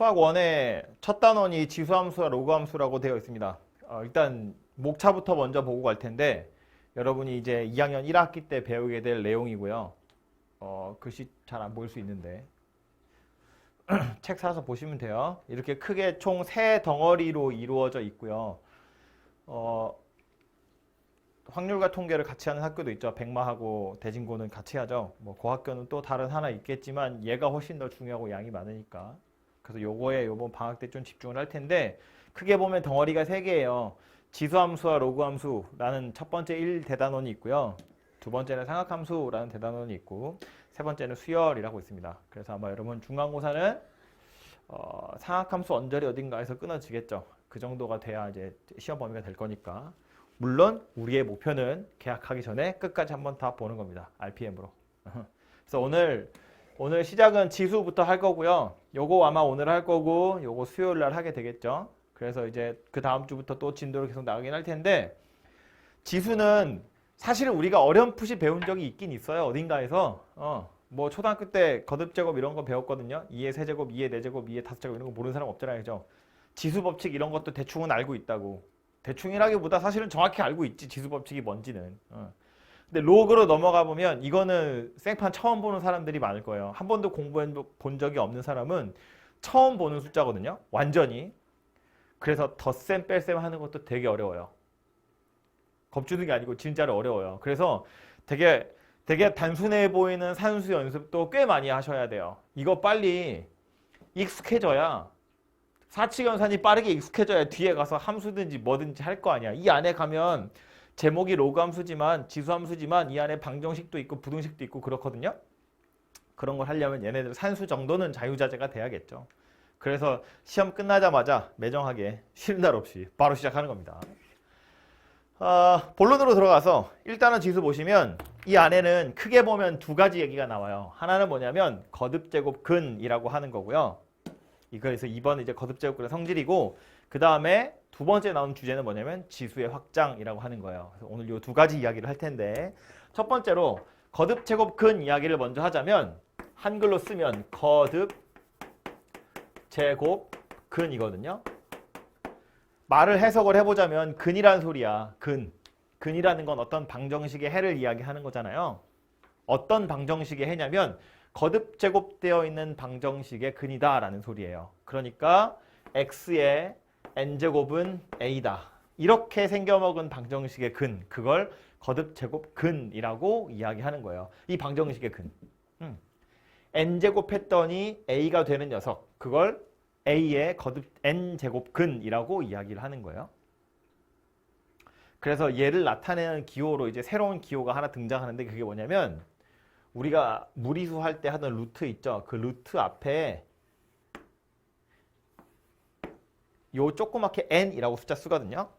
수학 1의 첫 단원이 지수함수와 로그함수라고 되어 있습니다. 일단 목차부터 먼저 보고 갈 텐데 여러분이 이제 2학년 1학기 때 배우게 될 내용이고요. 글씨 잘 안 보일 수 있는데 책 사서 보시면 돼요. 이렇게 크게 총 3덩어리로 이루어져 있고요. 확률과 통계를 같이 하는 학교도 있죠. 백마하고 대진고는 같이 하죠. 뭐 고학교는 또 다른 하나 있겠지만 얘가 훨씬 더 중요하고 양이 많으니까. 그래서 요거에 요번 방학 때 좀 집중을 할 텐데 크게 보면 덩어리가 3개예요. 지수함수와 로그함수라는 첫 번째 1대단원이 있고요. 두 번째는 삼각함수라는 대단원이 있고 세 번째는 수열이라고 있습니다. 그래서 아마 여러분 중간고사는 삼각함수 언저리 어딘가에서 끊어지겠죠. 그 정도가 돼야 이제 시험 범위가 될 거니까. 물론 우리의 목표는 개학하기 전에 끝까지 한번 다 보는 겁니다. RPM으로. 그래서 오늘 시작은 지수부터 할 거고요. 요거 아마 오늘 할 거고 요거 수요일 날 하게 되겠죠. 그래서 이제 그 다음 주부터 또 진도를 계속 나가긴 할 텐데 지수는 사실은 우리가 어렴풋이 배운 적이 있긴 있어요. 어딘가에서. 뭐 초등학교 때 거듭제곱 이런 거 배웠거든요. 2의 세제곱, 2의 4제곱, 2의 5제곱 이런 거 모르는 사람 없잖아요. 그죠? 지수 법칙 이런 것도 대충은 알고 있다고. 대충이라기보다 사실은 정확히 알고 있지. 지수 법칙이 뭔지는. 근데 로그로 넘어가 보면 이거는 생판 처음 보는 사람들이 많을 거예요. 한 번도 공부해 본 적이 없는 사람은 처음 보는 숫자거든요. 완전히. 그래서 덧셈 뺄셈 하는 것도 되게 어려워요. 겁주는 게 아니고 진짜로 어려워요. 그래서 되게 단순해 보이는 산수 연습도 꽤 많이 하셔야 돼요. 이거 빨리 익숙해져야 사칙연산이 빠르게 익숙해져야 뒤에 가서 함수든지 뭐든지 할 거 아니야. 이 안에 가면 제목이 로그함수지만 지수함수지만 이 안에 방정식도 있고 부등식도 있고 그렇거든요. 그런 걸 하려면 얘네들 산수 정도는 자유자재가 돼야겠죠. 그래서 시험 끝나자마자 매정하게 쉬는 날 없이 바로 시작하는 겁니다. 본론으로 들어가서 일단은 지수 보시면 이 안에는 크게 보면 두 가지 얘기가 나와요. 하나는 뭐냐면 거듭제곱 근이라고 하는 거고요. 그래서 2번은 이제 거듭제곱근의 성질이고 그 다음에 두 번째 나온 주제는 뭐냐면 지수의 확장이라고 하는 거예요. 그래서 오늘 이 두 가지 이야기를 할 텐데 첫 번째로 거듭제곱근 이야기를 먼저 하자면 한글로 쓰면 거듭제곱근이거든요. 말을 해석을 해보자면 근이라는 소리야. 근이라는 건 어떤 방정식의 해를 이야기하는 거잖아요. 어떤 방정식의 해냐면 거듭 제곱되어 있는 방정식의 근이다 라는 소리예요. 그러니까 x의 n제곱은 a다. 이렇게 생겨먹은 방정식의 근, 그걸 거듭 제곱 근이라고 이야기하는 거예요. 이 방정식의 근. n제곱 했더니 a가 되는 녀석, 그걸 a의 거듭 n제곱 근이라고 이야기를 하는 거예요. 그래서 얘를 나타내는 기호로 이제 새로운 기호가 하나 등장하는데 그게 뭐냐면 우리가 무리수 할 때 하던 루트 있죠. 그 루트 앞에 요 조그맣게 n이라고 숫자 쓰거든요.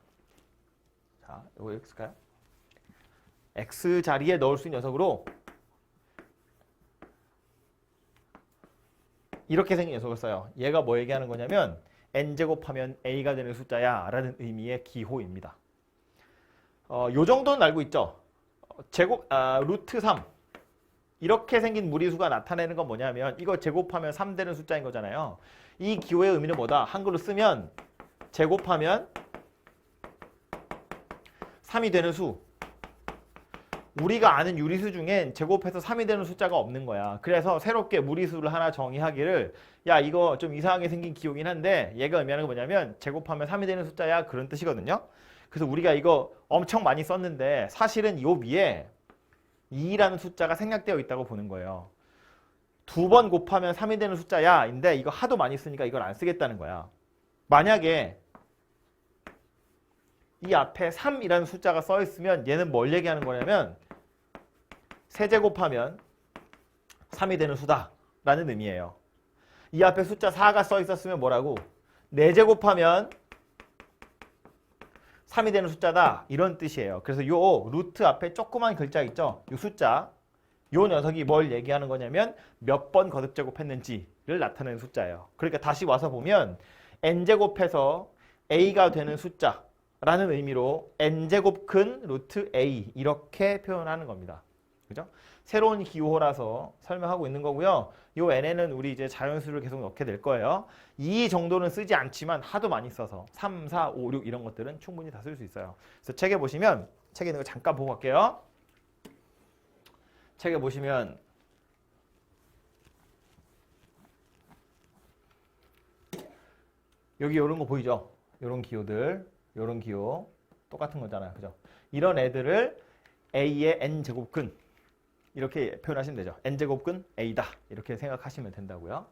자, 이거 x일까요? x 자리에 넣을 수 있는 녀석으로 이렇게 생긴 녀석을 써요. 얘가 뭐 얘기하는 거냐면 n제곱하면 a가 되는 숫자야 라는 의미의 기호입니다. 요 정도는 알고 있죠. 루트 3 이렇게 생긴 무리수가 나타내는 건 뭐냐면 이거 제곱하면 3 되는 숫자인 거잖아요. 이 기호의 의미는 뭐다? 한글로 쓰면 제곱하면 3이 되는 수. 우리가 아는 유리수 중엔 제곱해서 3이 되는 숫자가 없는 거야. 그래서 새롭게 무리수를 하나 정의하기를 야 이거 좀 이상하게 생긴 기호긴 한데 얘가 의미하는 건 뭐냐면 제곱하면 3이 되는 숫자야 그런 뜻이거든요. 그래서 우리가 이거 엄청 많이 썼는데 사실은 요 위에 2라는 숫자가 생략되어 있다고 보는 거예요. 2번 곱하면 3이 되는 숫자야 인데 이거 하도 많이 쓰니까 이걸 안 쓰겠다는 거야. 만약에 이 앞에 3이라는 숫자가 써 있으면 얘는 뭘 얘기하는 거냐면 세제곱하면 3이 되는 수다 라는 의미예요. 이 앞에 숫자 4가 써 있었으면 뭐라고? 4제곱하면 3이 되는 숫자다 이런 뜻이에요. 그래서 요 루트 앞에 조그만 글자 있죠. 요 숫자 요 녀석이 뭘 얘기하는 거냐면 몇 번 거듭제곱했는지를 나타내는 숫자예요. 그러니까 다시 와서 보면 n제곱해서 a가 되는 숫자라는 의미로 n제곱 근 루트 a 이렇게 표현하는 겁니다. 그죠? 새로운 기호라서 설명하고 있는 거고요. 요 n에는 우리 이제 자연수를 계속 넣게 될 거예요. 2 정도는 쓰지 않지만 하도 많이 써서 3, 4, 5, 6 이런 것들은 충분히 다 쓸 수 있어요. 그래서 책에 보시면 책에 있는 거 잠깐 보고 갈게요. 책에 보시면 여기 이런 거 보이죠? 이런 기호들, 이런 기호 똑같은 거잖아요. 그죠? 이런 애들을 A의 n제곱근 이렇게 표현하시면 되죠. n제곱근 A다 이렇게 생각하시면 된다고요.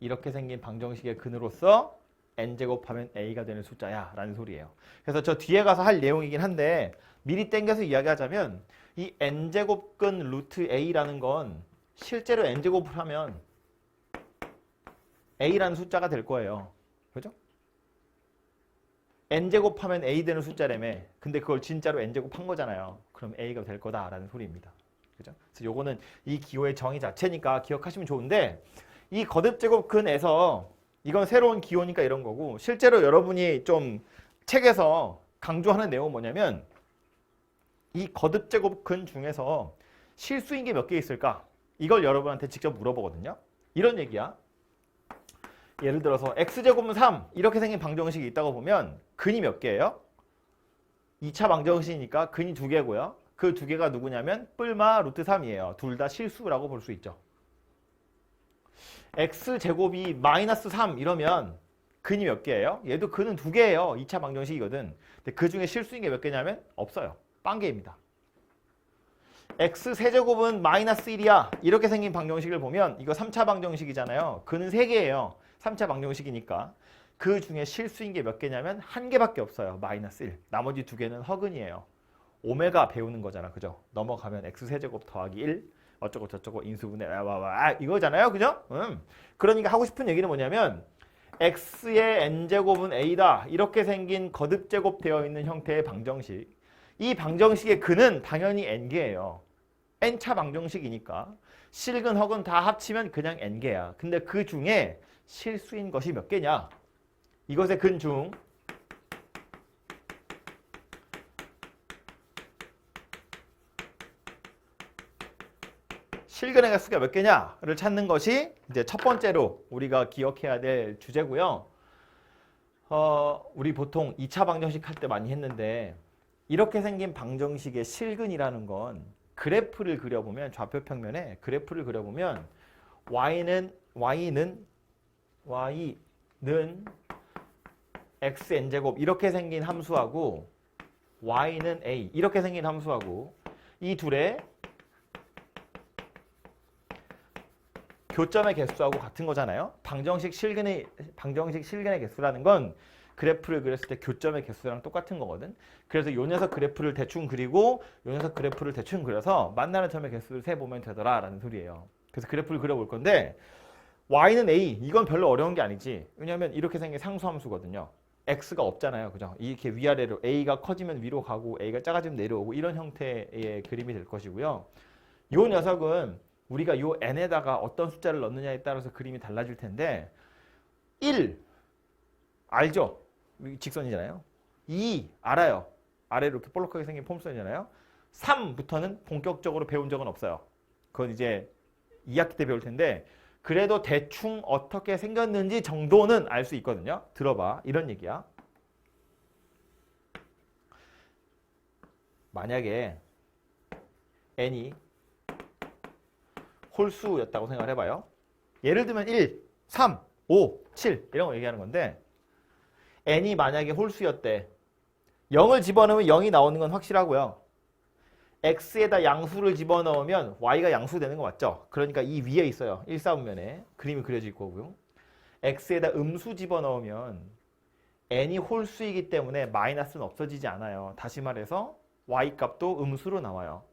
이렇게 생긴 방정식의 근으로서 n제곱하면 A가 되는 숫자야 라는 소리예요. 그래서 저 뒤에 가서 할 내용이긴 한데 미리 땡겨서 이야기하자면 이 n제곱근 루트 A라는 건 실제로 n제곱을 하면 A라는 숫자가 될 거예요. 그죠? n제곱하면 A 되는 숫자라며. 근데 그걸 진짜로 n제곱한 거잖아요. 그럼 A가 될 거다라는 소리입니다. 그죠? 그래서 요거는 이 기호의 정의 자체니까 기억하시면 좋은데 이 거듭제곱근에서 이건 새로운 기호니까 이런 거고 실제로 여러분이 좀 책에서 강조하는 내용은 뭐냐면 이 거듭제곱근 중에서 실수인 게 몇 개 있을까? 이걸 여러분한테 직접 물어보거든요. 이런 얘기야. 예를 들어서 x제곱은 3 이렇게 생긴 방정식이 있다고 보면 근이 몇 개예요? 2차 방정식이니까 근이 2개고요. 그 2개가 누구냐면 뿔마 루트 3이에요. 둘 다 실수라고 볼 수 있죠. x제곱이 마이너스 3 이러면 근이 몇 개예요? 얘도 근은 2개예요. 2차 방정식이거든. 근데 그 중에 실수인 게 몇 개냐면 없어요. 빵개입니다. x세제곱은 마이너스 1이야. 이렇게 생긴 방정식을 보면 이거 3차 방정식이잖아요. 근은 3개예요. 3차 방정식이니까. 그 중에 실수인 게 몇 개냐면 1개밖에 없어요. 마이너스 1. 나머지 2개는 허근이에요. 오메가 배우는 거잖아. 그죠? 넘어가면 x세제곱 더하기 1 어쩌고 저쩌고 인수분해 이거잖아요. 그죠? 그러니까 하고 싶은 얘기는 뭐냐면 x의 n제곱은 a다. 이렇게 생긴 거듭제곱 되어 있는 형태의 방정식. 이 방정식의 근은 당연히 n개예요. n차 방정식이니까 실근 허근 다 합치면 그냥 n개야. 근데 그 중에 실수인 것이 몇 개냐? 이것의 근 중 실근의 개수가 몇 개냐를 찾는 것이 이제 첫 번째로 우리가 기억해야 될 주제고요. 우리 보통 2차 방정식 할 때 많이 했는데 이렇게 생긴 방정식의 실근이라는 건 그래프를 그려보면 좌표 평면에 그래프를 그려보면 y는 xn제곱 이렇게 생긴 함수하고 y는 a 이렇게 생긴 함수하고 이 둘의 교점의 개수하고 같은 거잖아요. 방정식 실근의 개수라는 건 그래프를 그렸을 때 교점의 개수랑 똑같은 거거든. 그래서 요 녀석 그래프를 대충 그리고 요 녀석 그래프를 대충 그려서 만나는 점의 개수를 세보면 되더라라는 소리예요. 그래서 그래프를 그려볼 건데 y는 a 이건 별로 어려운 게 아니지. 왜냐하면 이렇게 생긴 상수함수거든요. x가 없잖아요. 그죠? 이렇게 위아래로 a가 커지면 위로 가고 a가 작아지면 내려오고 이런 형태의 그림이 될 것이고요. 요 녀석은 우리가 요 n에다가 어떤 숫자를 넣느냐에 따라서 그림이 달라질 텐데 1 알죠? 직선이잖아요. 2 알아요. 아래로 이렇게 볼록하게 생긴 폼선이잖아요. 3부터는 본격적으로 배운 적은 없어요. 그건 이제 2학기 때 배울 텐데 그래도 대충 어떻게 생겼는지 정도는 알 수 있거든요. 들어봐. 이런 얘기야. 만약에 n이 홀수였다고 생각을 해봐요. 예를 들면 1, 3, 5, 7 이런 거 얘기하는 건데 n이 만약에 홀수였대. 0을 집어넣으면 0이 나오는 건 확실하고요. x에다 양수를 집어넣으면 y가 양수 되는 거 맞죠? 그러니까 이 위에 있어요. 1사분면에 그림이 그려질 거고요. x에다 음수 집어넣으면 n이 홀수이기 때문에 마이너스는 없어지지 않아요. 다시 말해서 y 값도 음수로 나와요.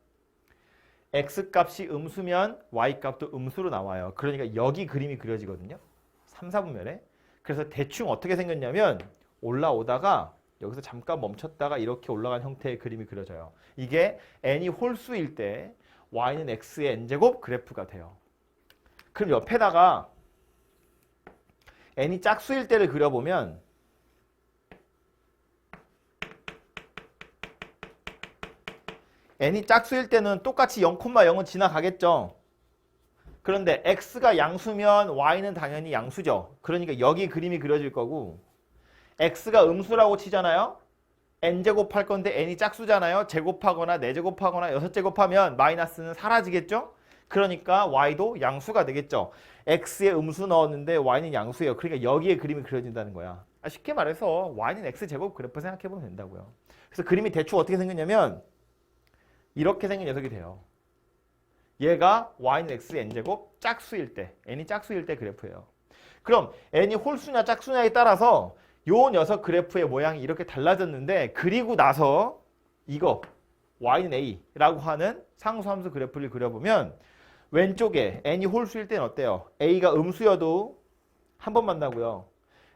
x값이 음수면 y값도 음수로 나와요. 그러니까 여기 그림이 그려지거든요. 3, 4분면에. 그래서 대충 어떻게 생겼냐면 올라오다가 여기서 잠깐 멈췄다가 이렇게 올라간 형태의 그림이 그려져요. 이게 n이 홀수일 때 y는 x의 n제곱 그래프가 돼요. 그럼 옆에다가 n이 짝수일 때를 그려보면 n이 짝수일 때는 똑같이 0,0은 지나가겠죠. 그런데 x가 양수면 y는 당연히 양수죠. 그러니까 여기 그림이 그려질 거고 x가 음수라고 치잖아요. n제곱 할 건데 n이 짝수잖아요. 제곱하거나 4제곱하거나 6제곱하면 마이너스는 사라지겠죠. 그러니까 y도 양수가 되겠죠. x에 음수 넣었는데 y는 양수예요. 그러니까 여기에 그림이 그려진다는 거야. 쉽게 말해서 y는 x제곱 그래프 생각해보면 된다고요. 그래서 그림이 대충 어떻게 생겼냐면 이렇게 생긴 녀석이 돼요. 얘가 y는 x n제곱 짝수일 때, n이 짝수일 때 그래프예요. 그럼 n이 홀수냐 짝수냐에 따라서 요 녀석 그래프의 모양이 이렇게 달라졌는데 그리고 나서 이거 y는 a라고 하는 상수함수 그래프를 그려보면 왼쪽에 n이 홀수일 때는 어때요? a가 음수여도 한 번 만나고요.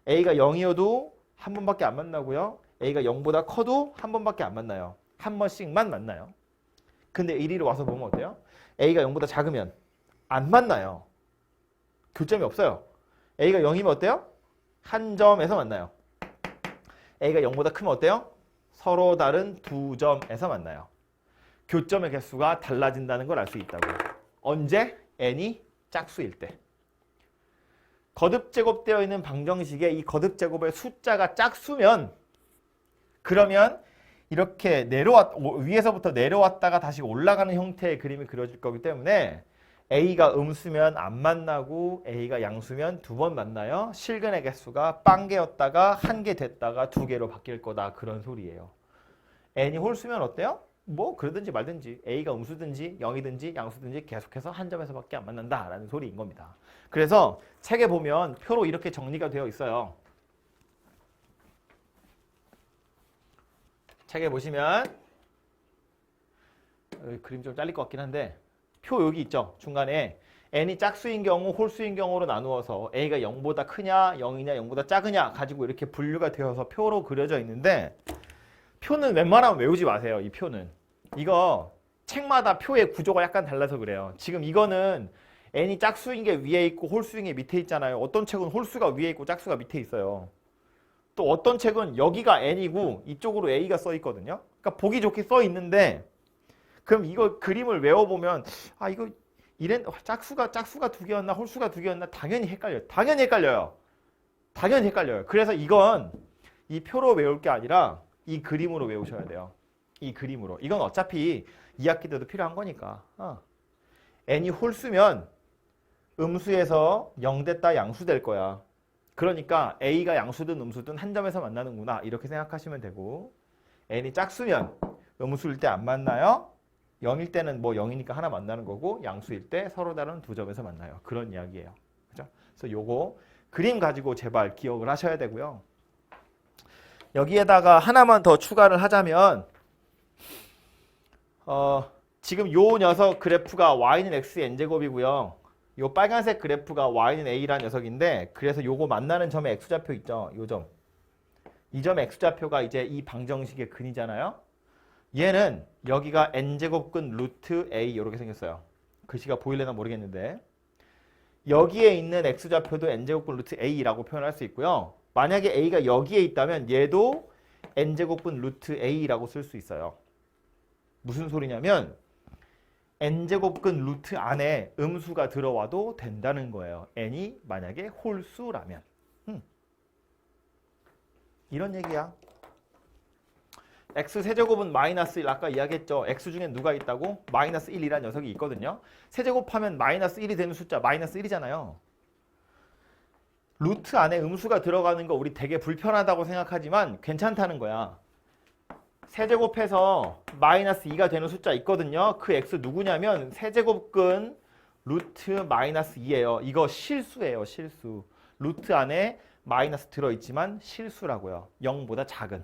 a가 0이어도 한 번밖에 안 만나고요. a가 0보다 커도 한 번밖에 안 만나요. 한 번씩만 만나요. 근데 이리로 와서 보면 어때요? a가 0보다 작으면 안 만나요. 교점이 없어요. a가 0이면 어때요? 한 점에서 만나요. a가 0보다 크면 어때요? 서로 다른 두 점에서 만나요. 교점의 개수가 달라진다는 걸 알 수 있다고요. 언제? n이 짝수일 때. 거듭제곱되어 있는 방정식에 이 거듭제곱의 숫자가 짝수면 그러면 이렇게 위에서부터 내려왔다가 다시 올라가는 형태의 그림이 그려질 거기 때문에 a가 음수면 안 만나고 a가 양수면 두 번 만나요. 실근의 개수가 빵개였다가 한 개 됐다가 두 개로 바뀔 거다. 그런 소리예요. n이 홀수면 어때요? 뭐 그러든지 말든지 a가 음수든지 0이든지 양수든지 계속해서 한 점에서밖에 안 만난다라는 소리인 겁니다. 그래서 책에 보면 표로 이렇게 정리가 되어 있어요. 책에 보시면 그림 좀 잘릴 것 같긴 한데 표 여기 있죠. 중간에 n이 짝수인 경우 홀수인 경우로 나누어서 a가 0보다 크냐 0이냐 0보다 작으냐 가지고 이렇게 분류가 되어서 표로 그려져 있는데 표는 웬만하면 외우지 마세요. 이 표는. 이거 책마다 표의 구조가 약간 달라서 그래요. 지금 이거는 n이 짝수인 게 위에 있고 홀수인 게 밑에 있잖아요. 어떤 책은 홀수가 위에 있고 짝수가 밑에 있어요. 또 어떤 책은 여기가 n이고 이쪽으로 a가 써 있거든요. 그러니까 보기 좋게 써 있는데 그럼 이거 그림을 외워보면 이거 짝수가 두 개였나 홀수가 두 개였나 당연히 헷갈려요. 당연히 헷갈려요. 그래서 이건 이 표로 외울 게 아니라 이 그림으로 외우셔야 돼요. 이 그림으로. 이건 어차피 2학기 때도 필요한 거니까. n이 홀수면 음수에서 0 됐다 양수 될 거야. 그러니까 a가 양수든 음수든 한 점에서 만나는구나 이렇게 생각하시면 되고 n이 짝수면 음수일 때 안 만나요. 0일 때는 뭐 0이니까 하나 만나는 거고 양수일 때 서로 다른 두 점에서 만나요. 그런 이야기예요. 그죠? 그래서 요거 그림 가지고 제발 기억을 하셔야 되고요. 여기에다가 하나만 더 추가를 하자면 지금 요 녀석 그래프가 y는 x n제곱이고요. 요 빨간색 그래프가 y는 a라는 녀석인데 그래서 요거 만나는 점의 x좌표 있죠. 요 점. 이 점의 x좌표가 이제 이 방정식의 근이잖아요. 얘는 여기가 n제곱근 루트 a 이렇게 생겼어요. 글씨가 보일래나 모르겠는데 여기에 있는 x좌표도 n제곱근 루트 a라고 표현할 수 있고요. 만약에 a가 여기에 있다면 얘도 n제곱분 루트 a라고 쓸 수 있어요. 무슨 소리냐면 n제곱근 루트 안에 음수가 들어와도 된다는 거예요. n이 만약에 홀수라면. 이런 얘기야. x 세제곱은 마이너스 1 아까 이야기했죠. x 중에 누가 있다고? 마이너스 1이라는 녀석이 있거든요. 세제곱하면 마이너스 1이 되는 숫자 마이너스 1이잖아요. 루트 안에 음수가 들어가는 거 우리 되게 불편하다고 생각하지만 괜찮다는 거야. 세제곱해서 마이너스 2가 되는 숫자 있거든요. 그 x 누구냐면 세제곱근 루트 마이너스 2예요. 이거 실수예요. 실수. 루트 안에 마이너스 들어있지만 실수라고요. 0보다 작은.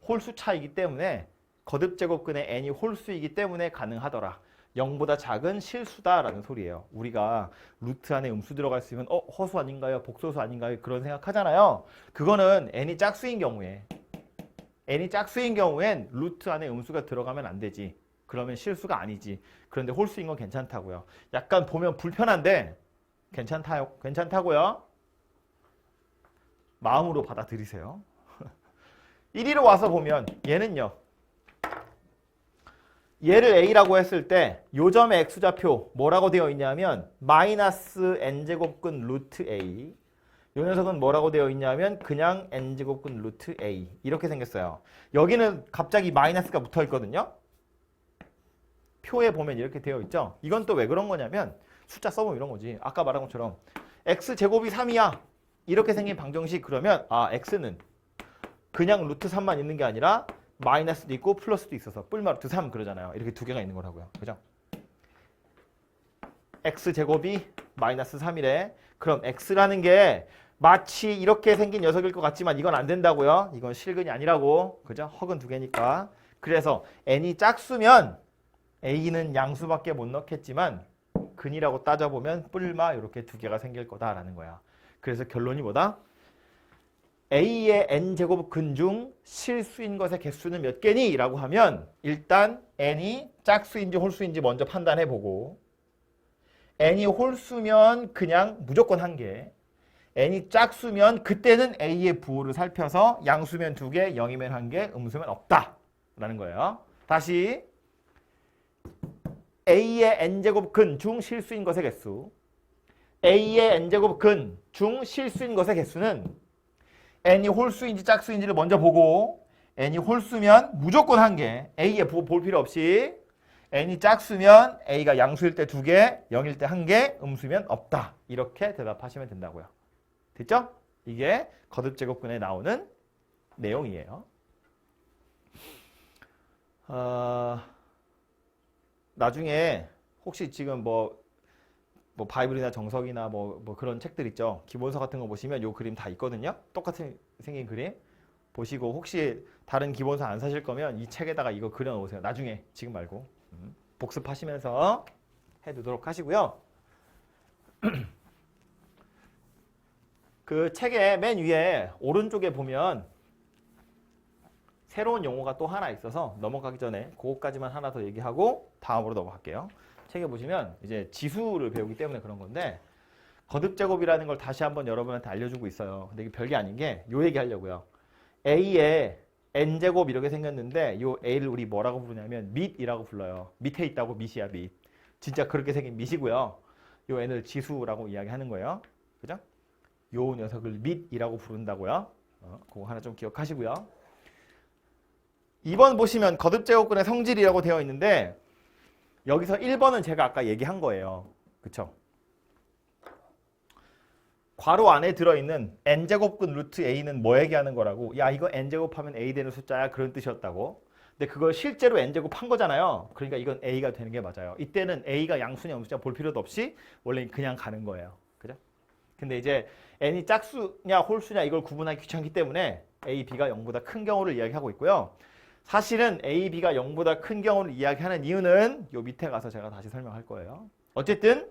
홀수 차이기 때문에 거듭제곱근의 n이 홀수이기 때문에 가능하더라. 0보다 작은 실수다라는 소리예요. 우리가 루트 안에 음수 들어갈 수 있으면 허수 아닌가요? 복소수 아닌가요? 그런 생각하잖아요. 그거는 n이 짝수인 경우에 루트 안에 음수가 들어가면 안 되지. 그러면 실수가 아니지. 그런데 홀수인 건 괜찮다고요. 약간 보면 불편한데 괜찮다고요. 마음으로 받아들이세요. 이리로 와서 보면 얘는요. 얘를 a라고 했을 때 요점의 x좌표 뭐라고 되어 있냐면 마이너스 n제곱근 루트 a. 요 녀석은 뭐라고 되어 있냐면 그냥 n제곱근 루트 a 이렇게 생겼어요. 여기는 갑자기 마이너스가 붙어 있거든요. 표에 보면 이렇게 되어 있죠. 이건 또 왜 그런 거냐면 숫자 써보면 이런 거지. 아까 말한 것처럼 x제곱이 3이야 이렇게 생긴 방정식. 그러면 x는 그냥 루트 3만 있는 게 아니라 마이너스도 있고 플러스도 있어서 뿔마 루트 3 그러잖아요. 이렇게 두 개가 있는 거라고요. 그죠? x제곱이 마이너스 3이래. 그럼 x라는 게 마치 이렇게 생긴 녀석일 것 같지만 이건 안 된다고요. 이건 실근이 아니라고. 그죠? 허근 두 개니까. 그래서 n이 짝수면 a는 양수밖에 못 넣겠지만 근이라고 따져보면 뿔마 이렇게 두 개가 생길 거다라는 거야. 그래서 결론이 뭐다? a의 n제곱 근 중 실수인 것의 개수는 몇 개니? 라고 하면 일단 n이 짝수인지 홀수인지 먼저 판단해보고 n이 홀수면 그냥 무조건 한 개, n이 짝수면 그때는 a의 부호를 살펴서 양수면 두 개, 0이면 한 개, 음수면 없다 라는 거예요. 다시 a의 n제곱 근 중 실수인 것의 개수, a의 n제곱 근 중 실수인 것의 개수는 n이 홀수인지 짝수인지를 먼저 보고 n이 홀수면 무조건 한 개, a의 부호 볼 필요 없이 n이 짝수면 a가 양수일 때 두 개, 0일 때 한 개, 음수면 없다. 이렇게 대답하시면 된다고요. 됐죠? 이게 거듭제곱근에 나오는 내용이에요. 나중에 혹시 지금 뭐 바이블이나 정석이나 뭐 그런 책들 있죠. 기본서 같은 거 보시면 요 그림 다 있거든요. 똑같은 생긴 그림 보시고 혹시 다른 기본서 안 사실 거면 이 책에다가 이거 그려 놓으세요. 나중에 지금 말고 복습하시면서 해두도록 하시고요. 그 책의 맨 위에 오른쪽에 보면 새로운 용어가 또 하나 있어서 넘어가기 전에 그것까지만 하나 더 얘기하고 다음으로 넘어갈게요. 책에 보시면 이제 지수를 배우기 때문에 그런 건데 거듭제곱이라는 걸 다시 한번 여러분한테 알려주고 있어요. 근데 이게 별게 아닌 게 요 얘기 하려고요. a의 n제곱 이렇게 생겼는데 요 a를 우리 뭐라고 부르냐면 밑이라고 불러요. 밑에 있다고 밑이야 밑. 진짜 그렇게 생긴 밑이고요. 요 n을 지수라고 이야기하는 거예요. 그죠? 요 녀석을 밑이라고 부른다고요. 그거 하나 좀 기억하시고요. 2번 보시면 거듭제곱근의 성질이라고 되어 있는데 여기서 1번은 제가 아까 얘기한 거예요. 그쵸? 괄호 안에 들어있는 n제곱근 루트 a는 뭐 얘기하는 거라고? 야 이거 n제곱하면 a 되는 숫자야 그런 뜻이었다고. 근데 그걸 실제로 n제곱한 거잖아요. 그러니까 이건 a가 되는 게 맞아요. 이때는 a가 양수냐 음수냐 볼 필요도 없이 원래 그냥 가는 거예요. 그죠? 근데 이제 n이 짝수냐 홀수냐 이걸 구분하기 귀찮기 때문에 a, b가 0보다 큰 경우를 이야기하고 있고요. 사실은 a, b가 0보다 큰 경우를 이야기하는 이유는 요 밑에 가서 제가 다시 설명할 거예요. 어쨌든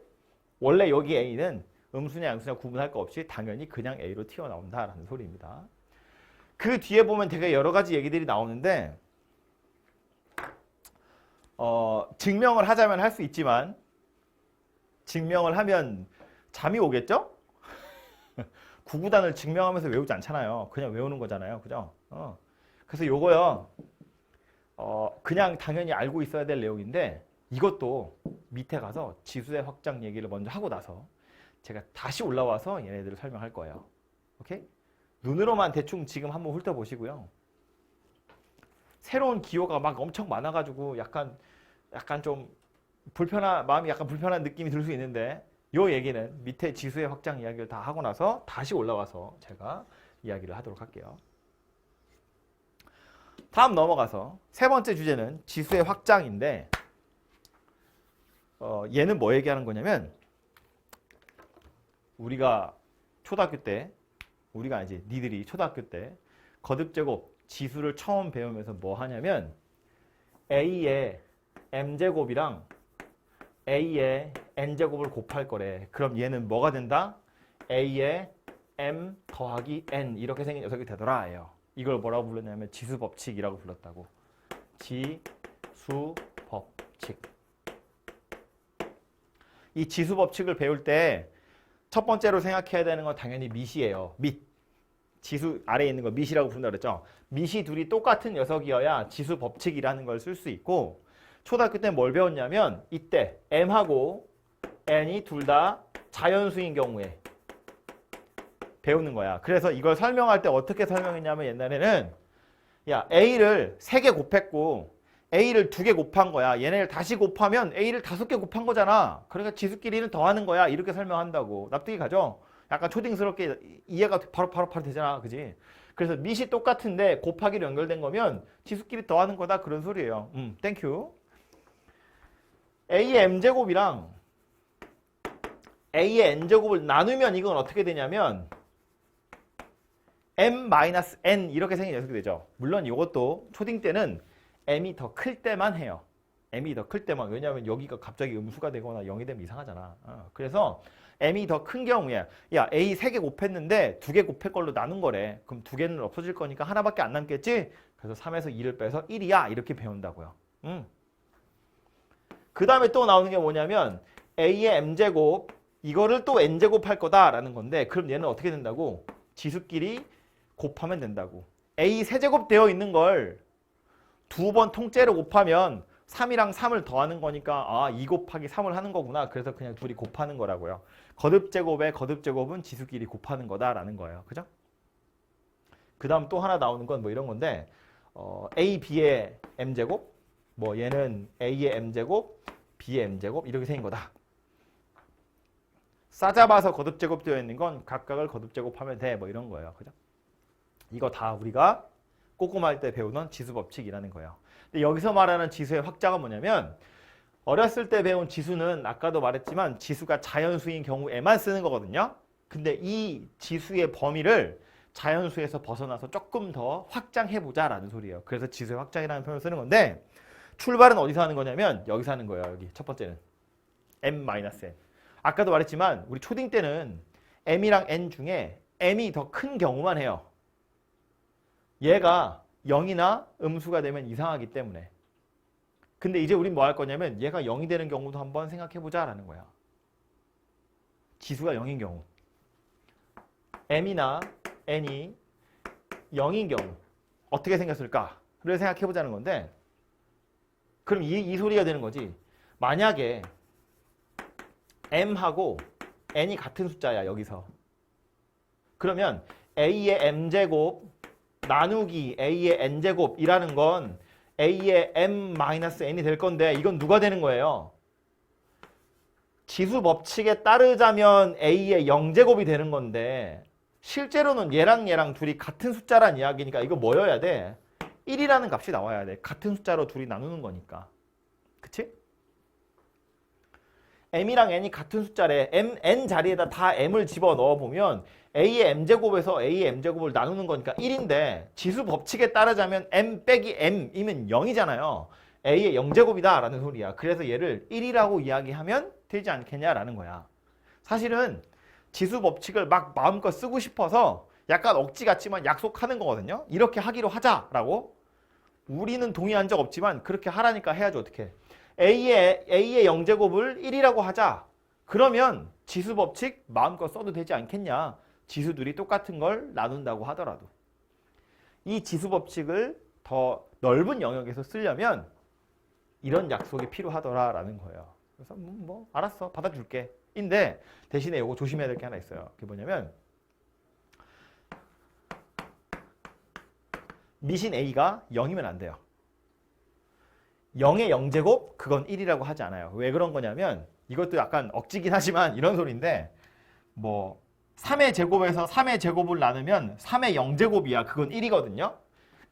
원래 여기 a는 음수냐 양수냐 구분할 거 없이 당연히 그냥 a로 튀어나온다라는 소리입니다. 그 뒤에 보면 되게 여러 가지 얘기들이 나오는데 증명을 하자면 할 수 있지만 증명을 하면 잠이 오겠죠? 구구단을 증명하면서 외우지 않잖아요. 그냥 외우는 거잖아요. 그죠? 그래서 요거요. 그냥 당연히 알고 있어야 될 내용인데 이것도 밑에 가서 지수의 확장 얘기를 먼저 하고 나서 제가 다시 올라와서 얘네들을 설명할 거예요. 오케이? 눈으로만 대충 지금 한번 훑어보시고요. 새로운 기호가 막 엄청 많아가지고 약간 좀 마음이 약간 불편한 느낌이 들 수 있는데 요 얘기는 밑에 지수의 확장 이야기를 다 하고 나서 다시 올라와서 제가 이야기를 하도록 할게요. 다음 넘어가서 세 번째 주제는 지수의 확장인데 얘는 뭐 얘기하는 거냐면 우리가 초등학교 때 우리가 아니지 니들이 초등학교 때 거듭제곱 지수를 처음 배우면서 뭐 하냐면 a의 m제곱이랑 a의 n제곱을 곱할 거래. 그럼 얘는 뭐가 된다? a의 m 더하기 n 이렇게 생긴 녀석이 되더라 예요. 이걸 뭐라고 불렀냐면 지수법칙이라고 불렀다고. 지수법칙. 이 지수법칙을 배울 때 첫 번째로 생각해야 되는 건 당연히 밑이에요. 밑. 지수 아래에 있는 거 밑이라고 부른다 그랬죠. 밑이 둘이 똑같은 녀석이어야 지수법칙이라는 걸 쓸 수 있고 초등학교 때 뭘 배웠냐면 이때 m하고 n이 둘 다 자연수인 경우에 배우는 거야. 그래서 이걸 설명할 때 어떻게 설명했냐면 옛날에는 야 a를 3개 곱했고 a를 2개 곱한 거야. 얘네를 다시 곱하면 a를 5개 곱한 거잖아. 그러니까 지수끼리는 더하는 거야. 이렇게 설명한다고. 납득이 가죠? 약간 초딩스럽게 이해가 바로 되잖아. 그지? 그래서 밑이 똑같은데 곱하기로 연결된 거면 지수끼리 더하는 거다. 그런 소리예요. 땡큐. a의 m제곱이랑 a의 n제곱을 나누면 이건 어떻게 되냐면 m-n 이렇게 생긴 녀석이 되죠. 물론 이것도 초딩 때는 m이 더 클 때만 해요. m이 더 클 때만. 왜냐하면 여기가 갑자기 음수가 되거나 0이 되면 이상하잖아. 그래서 m이 더 큰 경우에 야 a 3개 곱했는데 2개 곱할 걸로 나눈 거래. 그럼 2개는 없어질 거니까 하나밖에 안 남겠지? 그래서 3에서 2를 빼서 1이야. 이렇게 배운다고요. 그 다음에 또 나오는 게 뭐냐면 a의 m제곱 이거를 또 n제곱 할 거다라는 건데 그럼 얘는 어떻게 된다고? 지수끼리 곱하면 된다고. a 세제곱 되어 있는 걸 2번 통째로 곱하면 3이랑 3을 더하는 거니까 아 2 곱하기 3을 하는 거구나. 그래서 그냥 둘이 곱하는 거라고요. 거듭제곱의 거듭제곱은 지수끼리 곱하는 거다라는 거예요. 그죠? 그 다음 또 하나 나오는 건 뭐 이런 건데 a, b의 m제곱 뭐 얘는 a의 m제곱 b의 m제곱 이렇게 생긴 거다. 싸잡아서 거듭제곱 되어 있는 건 각각을 거듭제곱하면 돼. 뭐 이런 거예요. 그죠? 이거 다 우리가 꼬꼬마할 때 배우던 지수법칙이라는 거예요. 근데 여기서 말하는 지수의 확자가 뭐냐면 어렸을 때 배운 지수는 아까도 말했지만 지수가 자연수인 경우에만 쓰는 거거든요. 근데 이 지수의 범위를 자연수에서 벗어나서 조금 더 확장해보자 라는 소리예요. 그래서 지수의 확장이라는 표현을 쓰는 건데 출발은 어디서 하는 거냐면 여기서 하는 거예요. 여기 첫 번째는 m-n. 아까도 말했지만 우리 초딩 때는 m이랑 n 중에 m이 더 큰 경우만 해요. 얘가 0이나 음수가 되면 이상하기 때문에. 근데 이제 우린 뭐 할 거냐면 얘가 0이 되는 경우도 한번 생각해보자 라는 거야. 지수가 0인 경우. m이나 n이 0인 경우 어떻게 생겼을까를 생각해보자는 건데 그럼 이 소리가 되는 거지. 만약에 m하고 n이 같은 숫자야 여기서. 그러면 a의 m제곱 나누기 a의 n제곱이라는 건 a의 m-n이 될 건데 이건 누가 되는 거예요? 지수 법칙에 따르자면 a의 0제곱이 되는 건데 실제로는 얘랑 둘이 같은 숫자란 이야기니까 이거 뭐여야 돼? 1이라는 값이 나와야 돼. 같은 숫자로 둘이 나누는 거니까. 그치? m이랑 n이 같은 숫자래. n 자리에다 다 m을 집어넣어 보면 a의 m제곱에서 a의 m제곱을 나누는 거니까 1인데 지수 법칙에 따르자면 m 빼기 m이면 0이잖아요. a의 0제곱이다 라는 소리야. 그래서 얘를 1이라고 이야기하면 되지 않겠냐라는 거야. 사실은 지수 법칙을 막 마음껏 쓰고 싶어서 약간 억지 같지만 약속하는 거거든요. 이렇게 하기로 하자라고. 우리는 동의한 적 없지만 그렇게 하라니까 해야죠. 어떻게. a의 0제곱을 1이라고 하자. 그러면 지수 법칙 마음껏 써도 되지 않겠냐. 지수들이 똑같은 걸 나눈다고 하더라도. 이 지수 법칙을 더 넓은 영역에서 쓰려면 이런 약속이 필요하더라라는 거예요. 그래서 뭐 알았어 받아줄게. 인데 대신에 이거 조심해야 될 게 하나 있어요. 그게 뭐냐면 미신 a가 0이면 안 돼요. 0의 0제곱 그건 1이라고 하지 않아요. 왜 그런 거냐면 이것도 약간 억지긴 하지만 이런 소리인데 뭐 3의 제곱에서 3의 제곱을 나누면 3의 0제곱이야. 그건 1이거든요.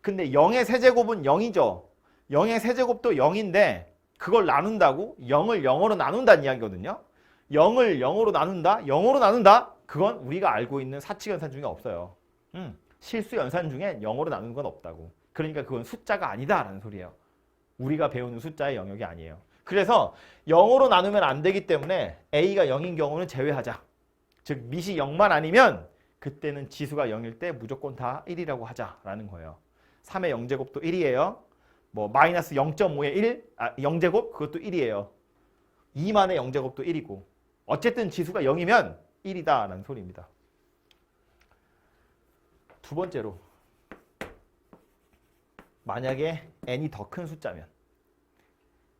근데 0의 세제곱은 0이죠. 0의 세제곱도 0인데 그걸 나눈다고 0을 0으로 나눈다는 이야기거든요. 0을 0으로 나눈다? 0으로 나눈다? 그건 우리가 알고 있는 사칙 연산 중에 없어요. 실수 연산 중에 0으로 나누는 건 없다고. 그러니까 그건 숫자가 아니다라는 소리예요. 우리가 배우는 숫자의 영역이 아니에요. 그래서 0으로 나누면 안 되기 때문에 a가 0인 경우는 제외하자. 즉 밑이 0만 아니면 그때는 지수가 0일 때 무조건 다 1이라고 하자라는 거예요. 3의 0제곱도 1이에요. 뭐 마이너스 0.5의 1, 0제곱 그것도 1이에요. 2만의 0제곱도 1이고 어쨌든 지수가 0이면 1이다라는 소리입니다. 두 번째로 만약에 n이 더 큰 숫자면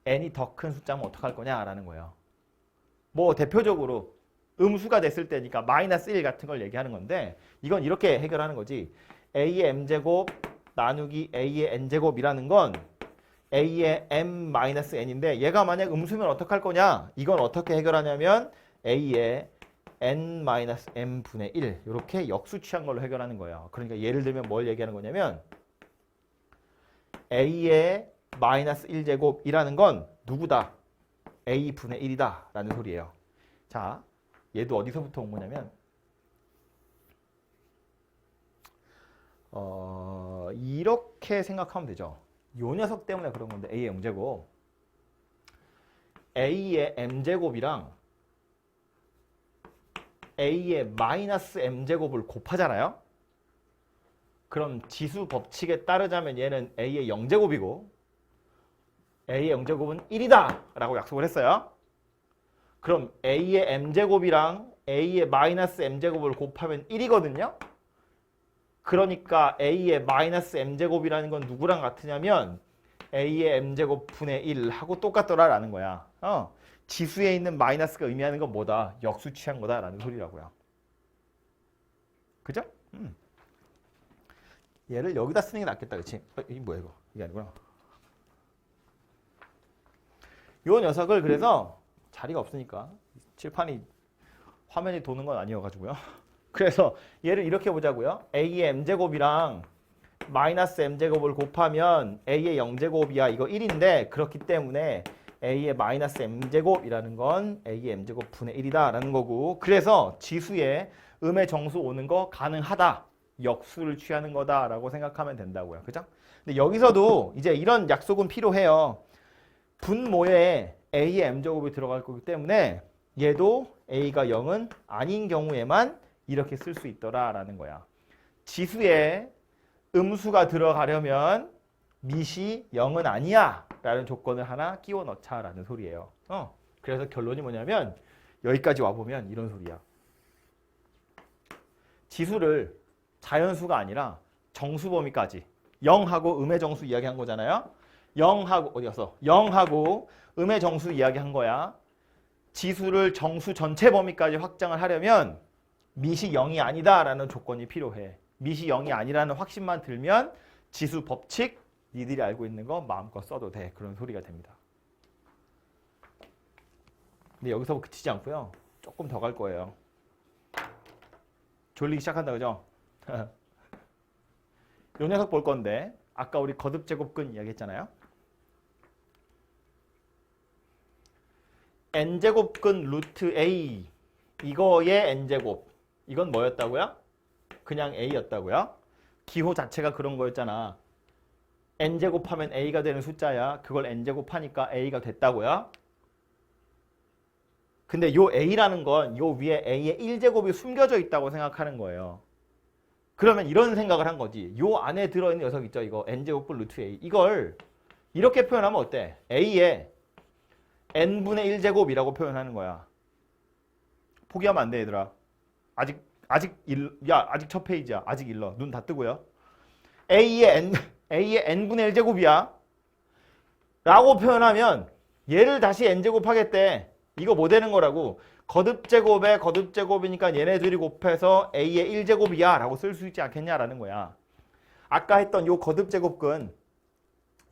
n이 더 큰 숫자면 어떡할 거냐라는 거예요. 뭐 대표적으로 음수가 됐을 때니까 마이너스 1 같은 걸 얘기하는 건데 이건 이렇게 해결하는 거지. a의 m제곱 나누기 a의 n제곱이라는 건 a의 m-n인데 얘가 만약 음수면 어떡할 거냐? 이건 어떻게 해결하냐면 a의 n-m분의 1 이렇게 역수 취한 걸로 해결하는 거예요. 그러니까 예를 들면 뭘 얘기하는 거냐면 a의 마이너스 1제곱이라는 건 누구다? a분의 1이다 라는 소리예요. 자, 얘도 어디서부터 온 거냐면 이렇게 생각하면 되죠. 요 녀석 때문에 그런 건데 a의 0제곱 a의 m제곱이랑 a의 마이너스 m제곱을 곱하잖아요. 그럼 지수 법칙에 따르자면 얘는 a의 0제곱이고 a의 0제곱은 1이다 라고 약속을 했어요. 그럼 a의 m제곱이랑 a의 마이너스 m제곱을 곱하면 1이거든요. 그러니까 a의 마이너스 m제곱이라는 건 누구랑 같으냐면 a의 m제곱 분의 1하고 똑같더라라는 거야. 지수에 있는 마이너스가 의미하는 건 뭐다? 역수 취한 거다라는 소리라고요. 그죠? 얘를 여기다 쓰는 게 낫겠다, 그치? 이게 뭐야 이거? 이게 아니구나. 요 녀석을 그래서 자리가 없으니까 칠판이 화면이 도는 건 아니어가지고요. 그래서 얘를 이렇게 보자고요. a의 m제곱이랑 마이너스 m제곱을 곱하면 a의 0제곱이야. 이거 1인데 그렇기 때문에 a의 마이너스 m제곱이라는 건 a의 m제곱 분의 1이다 라는 거고 그래서 지수에 음의 정수 오는 거 가능하다. 역수를 취하는 거다라고 생각하면 된다고요. 그죠? 근데 여기서도 이제 이런 약속은 필요해요. 분모에 a의 m제곱이 들어갈 거기 때문에 얘도 a가 0은 아닌 경우에만 이렇게 쓸 수 있더라라는 거야. 지수에 음수가 들어가려면 밑이 0은 아니야 라는 조건을 하나 끼워 넣자라는 소리예요. 그래서 결론이 뭐냐면 여기까지 와보면 이런 소리야. 지수를 자연수가 아니라 정수 범위까지 0하고 음의 정수 이야기한 거잖아요. 0하고 어디 갔어? 0하고 음의 정수 이야기한 거야. 지수를 정수 전체 범위까지 확장을 하려면 밑이 0이 아니다라는 조건이 필요해. 밑이 0이 아니라는 확신만 들면 지수 법칙 니들이 알고 있는 거 마음껏 써도 돼. 그런 소리가 됩니다. 근데 여기서 그치지 않고요. 조금 더 갈 거예요. 졸리기 시작한다, 그죠? 요 녀석 볼 건데 아까 우리 거듭제곱근 이야기했잖아요. n제곱근 루트 a 이거의 n제곱 이건 뭐였다고요? 그냥 a였다고요? 기호 자체가 그런 거였잖아. n제곱하면 a가 되는 숫자야. 그걸 n제곱하니까 a가 됐다고요? 근데 요 a라는 건 요 위에 a의 1제곱이 숨겨져 있다고 생각하는 거예요. 그러면 이런 생각을 한 거지. 요 안에 들어있는 녀석 있죠. 이거 n제곱분 루트 a. 이걸 이렇게 표현하면 어때? a의 n분의 1제곱이라고 표현하는 거야. 포기하면 안 돼, 얘들아. 아직 첫 페이지야. 아직 일러. 눈 다 뜨고요. a의 n분의 1제곱이야. 라고 표현하면 얘를 다시 n제곱 하겠대. 이거 뭐 되는 거라고? 거듭제곱에 거듭제곱이니까 얘네들이 곱해서 a의 1제곱이야 라고 쓸 수 있지 않겠냐라는 거야. 아까 했던 요 거듭제곱근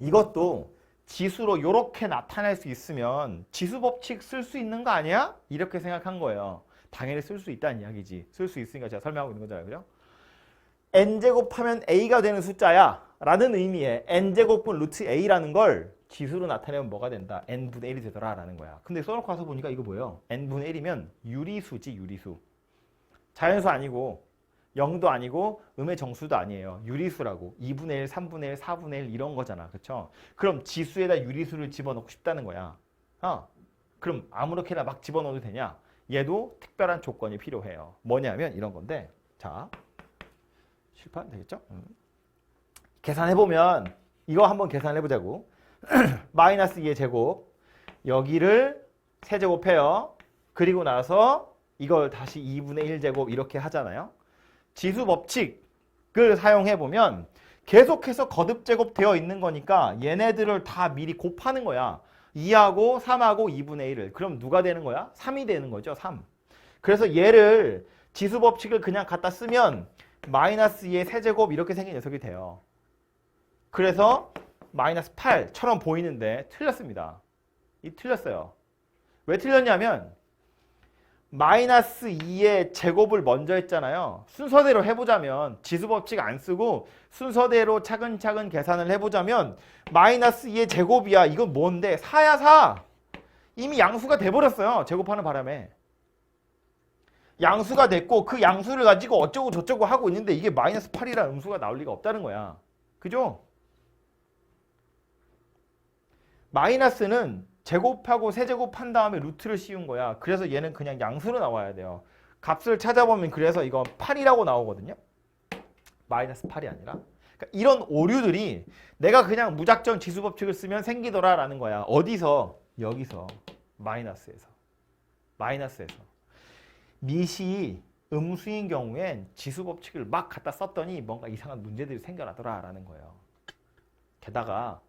이것도 지수로 요렇게 나타낼 수 있으면 지수 법칙 쓸 수 있는 거 아니야? 이렇게 생각한 거예요. 당연히 쓸 수 있다는 이야기지. 쓸 수 있으니까 제가 설명하고 있는 거잖아요. 그죠? n제곱하면 a가 되는 숫자야 라는 의미의 n제곱분 루트 a라는 걸 지수로 나타내면 뭐가 된다? n분의 1이 되더라 라는 거야. 근데 써놓고 와서 보니까 이거 뭐예요? n분의 1이면 유리수지, 유리수. 자연수 아니고 0도 아니고 음의 정수도 아니에요. 유리수라고. 2분의 1, 3분의 1, 4분의 1 이런 거잖아. 그쵸? 그럼 지수에다 유리수를 집어넣고 싶다는 거야. 그럼 아무렇게나 막 집어넣어도 되냐? 얘도 특별한 조건이 필요해요. 뭐냐면 이런 건데 자, 칠판 되겠죠? 계산해보면 이거 한번 계산해보자고. 마이너스 2의 제곱 여기를 세제곱해요. 그리고 나서 이걸 다시 2분의 1제곱 이렇게 하잖아요. 지수 법칙을 사용해보면 계속해서 거듭제곱 되어 있는 거니까 얘네들을 다 미리 곱하는 거야. 2하고 3하고 2분의 1을. 그럼 누가 되는 거야? 3이 되는 거죠. 3. 그래서 얘를 지수법칙을 그냥 갖다 쓰면 마이너스 2의 세제곱 이렇게 생긴 녀석이 돼요. 그래서 마이너스 8처럼 보이는데 틀렸습니다. 이 틀렸어요. 왜 틀렸냐면 마이너스 2의 제곱을 먼저 했잖아요. 순서대로 해보자면 지수법칙 안 쓰고 순서대로 차근차근 계산을 해보자면 마이너스 2의 제곱이야. 이건 뭔데? 4야 4. 이미 양수가 돼버렸어요. 제곱하는 바람에. 양수가 됐고 그 양수를 가지고 어쩌고 저쩌고 하고 있는데 이게 마이너스 8이라는 음수가 나올 리가 없다는 거야. 그죠? 마이너스는 제곱하고 세제곱한 다음에 루트를 씌운 거야. 그래서 얘는 그냥 양수로 나와야 돼요. 값을 찾아보면 그래서 이거 8이라고 나오거든요. 마이너스 8이 아니라. 그러니까 이런 오류들이 내가 그냥 무작정 지수법칙을 쓰면 생기더라라는 거야. 어디서? 여기서. 마이너스에서. 미시 음수인 경우엔 지수법칙을 막 갖다 썼더니 뭔가 이상한 문제들이 생겨나더라라는 거예요. 게다가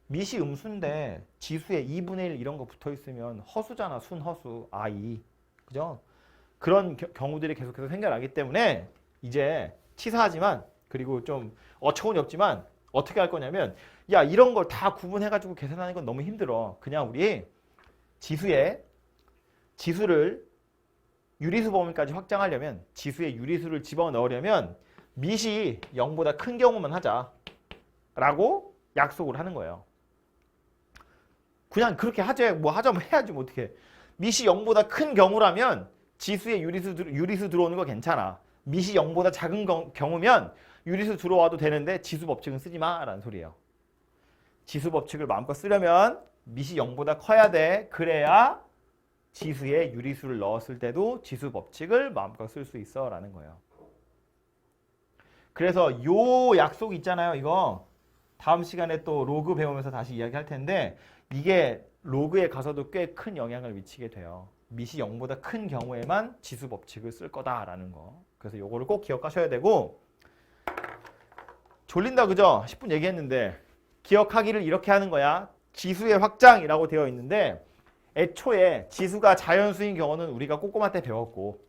미시 음수인데 지수에 2분의 1 이런 거 붙어 있으면 허수잖아. 순허수. i. 그죠? 그런 경우들이 계속해서 생겨나기 때문에 이제 치사하지만 그리고 좀 어처구니 없지만 어떻게 할 거냐면 야 이런 걸 다 구분해가지고 계산하는 건 너무 힘들어. 그냥 우리 지수를 유리수 범위까지 확장하려면 지수에 유리수를 집어넣으려면 밑이 0보다 큰 경우만 하자 라고 약속을 하는 거예요. 그냥 그렇게 하재. 뭐 하자면 해야지 뭐 어떻게. 밑이 0보다 큰 경우라면 지수에 유리수 들어오는 거 괜찮아. 밑이 0보다 작은 경우면 유리수 들어와도 되는데 지수 법칙은 쓰지 마라는 소리예요. 지수 법칙을 마음껏 쓰려면 밑이 0보다 커야 돼. 그래야 지수에 유리수를 넣었을 때도 지수 법칙을 마음껏 쓸 수 있어 라는 거예요. 그래서 요 약속 있잖아요. 이거 다음 시간에 또 로그 배우면서 다시 이야기할 텐데 이게 로그에 가서도 꽤 큰 영향을 미치게 돼요. 밑이 0보다 큰 경우에만 지수 법칙을 쓸 거다라는 거. 그래서 요거를 꼭 기억하셔야 되고 졸린다 그죠? 10분 얘기했는데 기억하기를 이렇게 하는 거야. 지수의 확장이라고 되어 있는데 애초에 지수가 자연수인 경우는 우리가 꼼꼼할 때 배웠고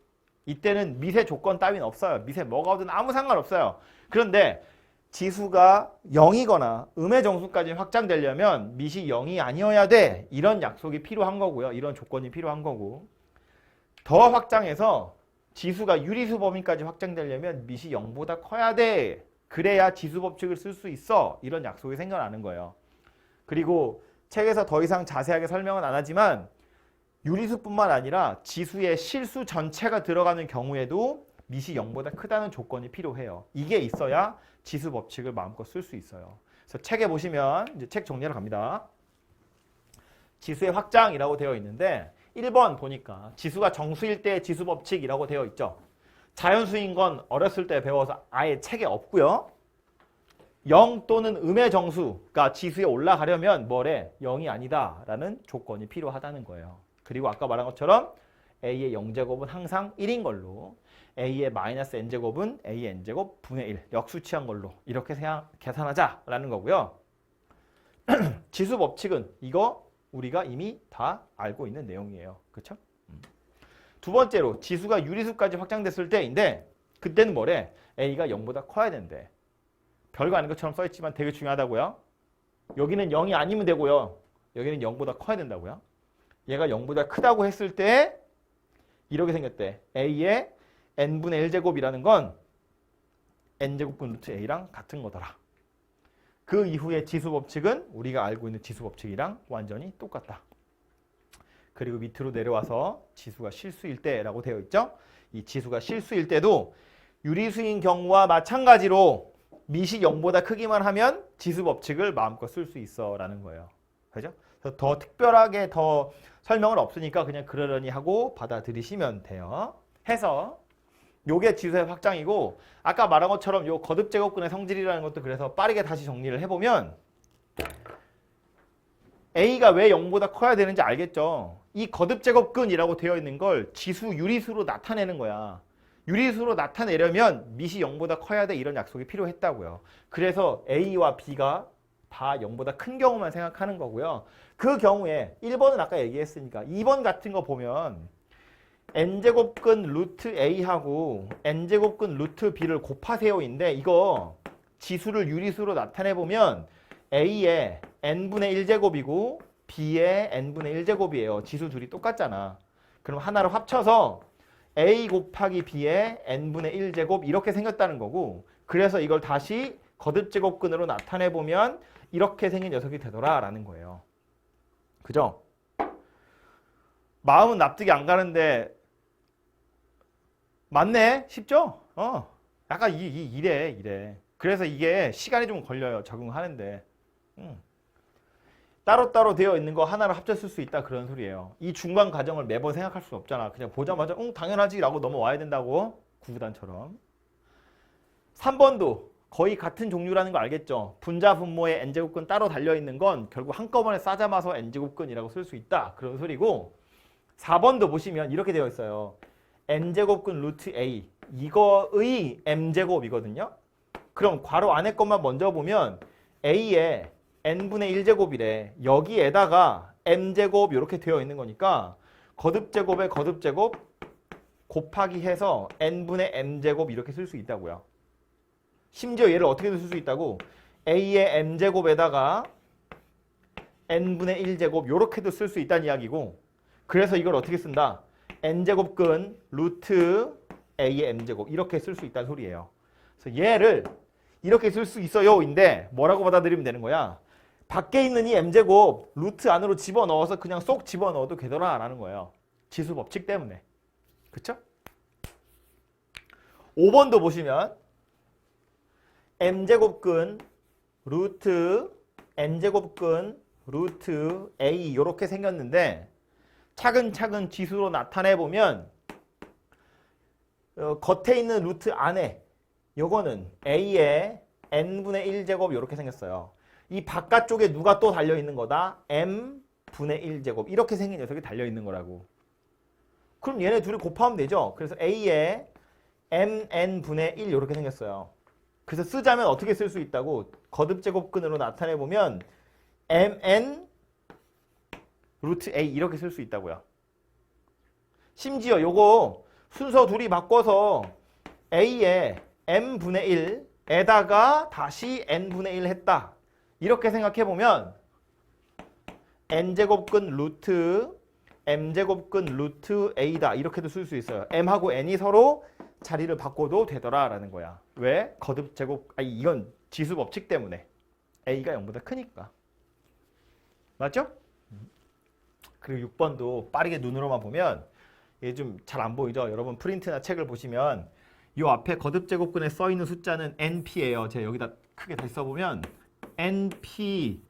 이때는 밑에 조건 따윈 없어요. 밑에 뭐가 오든 아무 상관없어요. 그런데 지수가 0이거나 음의 정수까지 확장되려면 밑이 0이 아니어야 돼. 이런 약속이 필요한 거고요. 이런 조건이 필요한 거고 더 확장해서 지수가 유리수 범위까지 확장되려면 밑이 0보다 커야 돼. 그래야 지수 법칙을 쓸 수 있어. 이런 약속이 생겨나는 거예요. 그리고 책에서 더 이상 자세하게 설명은 안 하지만 유리수뿐만 아니라 지수의 실수 전체가 들어가는 경우에도 밑이 0보다 크다는 조건이 필요해요. 이게 있어야 지수 법칙을 마음껏 쓸 수 있어요. 그래서 책에 보시면 이제 책 정리하러 갑니다. 지수의 확장이라고 되어 있는데 1번 보니까 지수가 정수일 때 지수 법칙이라고 되어 있죠. 자연수인 건 어렸을 때 배워서 아예 책에 없고요. 0 또는 음의 정수가 지수에 올라가려면 뭐래? 0이 아니다 라는 조건이 필요하다는 거예요. 그리고 아까 말한 것처럼 a의 0제곱은 항상 1인 걸로 a의 마이너스 n제곱은 a의 n제곱 분의 1 역수치한 걸로 이렇게 계산하자라는 거고요. 지수 법칙은 이거 우리가 이미 다 알고 있는 내용이에요. 그렇죠? 두 번째로 지수가 유리수까지 확장됐을 때인데 그때는 뭐래? a가 0보다 커야 된대. 별거 아닌 것처럼 써있지만 되게 중요하다고요. 여기는 0이 아니면 되고요. 여기는 0보다 커야 된다고요. 얘가 0보다 크다고 했을 때 이렇게 생겼대. a의 n분의 1제곱이라는 건 n제곱분 루트 a랑 같은 거더라. 그 이후에 지수 법칙은 우리가 알고 있는 지수 법칙이랑 완전히 똑같다. 그리고 밑으로 내려와서 지수가 실수일 때라고 되어 있죠. 이 지수가 실수일 때도 유리수인 경우와 마찬가지로 밑이 0보다 크기만 하면 지수 법칙을 마음껏 쓸 수 있어 라는 거예요. 그죠? 그래서 더 특별하게 더 설명은 없으니까 그냥 그러려니 하고 받아들이시면 돼요. 해서 요게 지수의 확장이고 아까 말한 것처럼 요 거듭 제곱근의 성질이라는 것도 그래서 빠르게 다시 정리를 해보면 a가 왜 0보다 커야 되는지 알겠죠? 이 거듭 제곱근이라고 되어 있는 걸 지수 유리수로 나타내는 거야. 유리수로 나타내려면 밑이 0보다 커야 돼 이런 약속이 필요했다고요. 그래서 a와 b가 다 0보다 큰 경우만 생각하는 거고요. 그 경우에 1번은 아까 얘기했으니까 2번 같은 거 보면 n제곱근 루트 a하고 n제곱근 루트 b를 곱하세요인데 이거 지수를 유리수로 나타내보면 a의 n분의 1제곱이고 b의 n분의 1제곱이에요. 지수 둘이 똑같잖아. 그럼 하나를 합쳐서 a 곱하기 b의 n분의 1제곱 이렇게 생겼다는 거고 그래서 이걸 다시 거듭제곱근으로 나타내보면 이렇게 생긴 녀석이 되더라 라는 거예요. 그죠? 마음은 납득이 안 가는데 맞네? 쉽죠? 약간 이래. 그래서 이게 시간이 좀 걸려요. 적응하는데. 따로따로 되어 있는 거 하나를 합쳤을 수 있다 그런 소리예요. 이 중간 과정을 매번 생각할 수 없잖아. 그냥 보자마자 당연하지 라고 넘어와야 된다고. 구구단처럼. 3번도 거의 같은 종류라는 거 알겠죠? 분자 분모에 n제곱근 따로 달려있는 건 결국 한꺼번에 싸잡아서 n제곱근이라고 쓸 수 있다 그런 소리고 4번도 보시면 이렇게 되어 있어요. n제곱근 루트 a 이거의 m제곱이거든요. 그럼 괄호 안에 것만 먼저 보면 a에 n분의 1제곱이래. 여기에다가 m제곱 이렇게 되어 있는 거니까 거듭제곱에 거듭제곱 곱하기 해서 n분의 m제곱 이렇게 쓸 수 있다고요. 심지어 얘를 어떻게도 쓸 수 있다고 a의 m제곱에다가 n분의 1제곱 이렇게도 쓸 수 있다는 이야기고 그래서 이걸 어떻게 쓴다? n제곱근 루트 a의 m제곱 이렇게 쓸 수 있다는 소리예요. 그래서 얘를 이렇게 쓸 수 있어요 인데 뭐라고 받아들이면 되는 거야? 밖에 있는 이 m제곱 루트 안으로 집어넣어서 그냥 쏙 집어넣어도 되더라 라는 거예요. 지수 법칙 때문에. 그쵸? 5번도 보시면 m제곱근 루트 n제곱근 루트 a 이렇게 생겼는데 차근차근 지수로 나타내보면 겉에 있는 루트 안에 요거는 a의 n분의 1제곱 이렇게 생겼어요. 이 바깥쪽에 누가 또 달려있는 거다? m분의 1제곱 이렇게 생긴 녀석이 달려있는 거라고. 그럼 얘네 둘이 곱하면 되죠. 그래서 a의 mn분의 1 이렇게 생겼어요. 그래서 쓰자면 어떻게 쓸 수 있다고? 거듭제곱근으로 나타내보면 mn 루트 a 이렇게 쓸 수 있다고요. 심지어 요거 순서 둘이 바꿔서 a의 m분의 1에다가 다시 n분의 1 했다. 이렇게 생각해보면 n제곱근 루트 m제곱근 루트 a다. 이렇게도 쓸 수 있어요. m하고 n이 서로 자리를 바꿔도 되더라라는 거야. 왜? 거듭제곱, 이건 지수 법칙 때문에. a가 0보다 크니까. 맞죠? 그리고 6번도 빠르게 눈으로만 보면 이게 좀 잘 안 보이죠? 여러분 프린트나 책을 보시면 이 앞에 거듭제곱근에 써있는 숫자는 np예요. 제가 여기다 크게 다시 써보면 np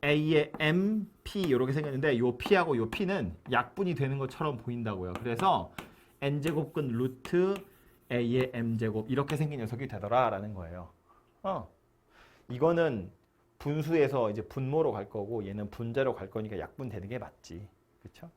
a의 mp 이렇게 생겼는데 이 p하고 이 p는 약분이 되는 것처럼 보인다고요. 그래서 n제곱근 루트 a의 m제곱 이렇게 생긴 녀석이 되더라라는 거예요. 이거는 분수에서 이제 분모로 갈 거고 얘는 분자로 갈 거니까 약분되는 게 맞지. 그렇죠?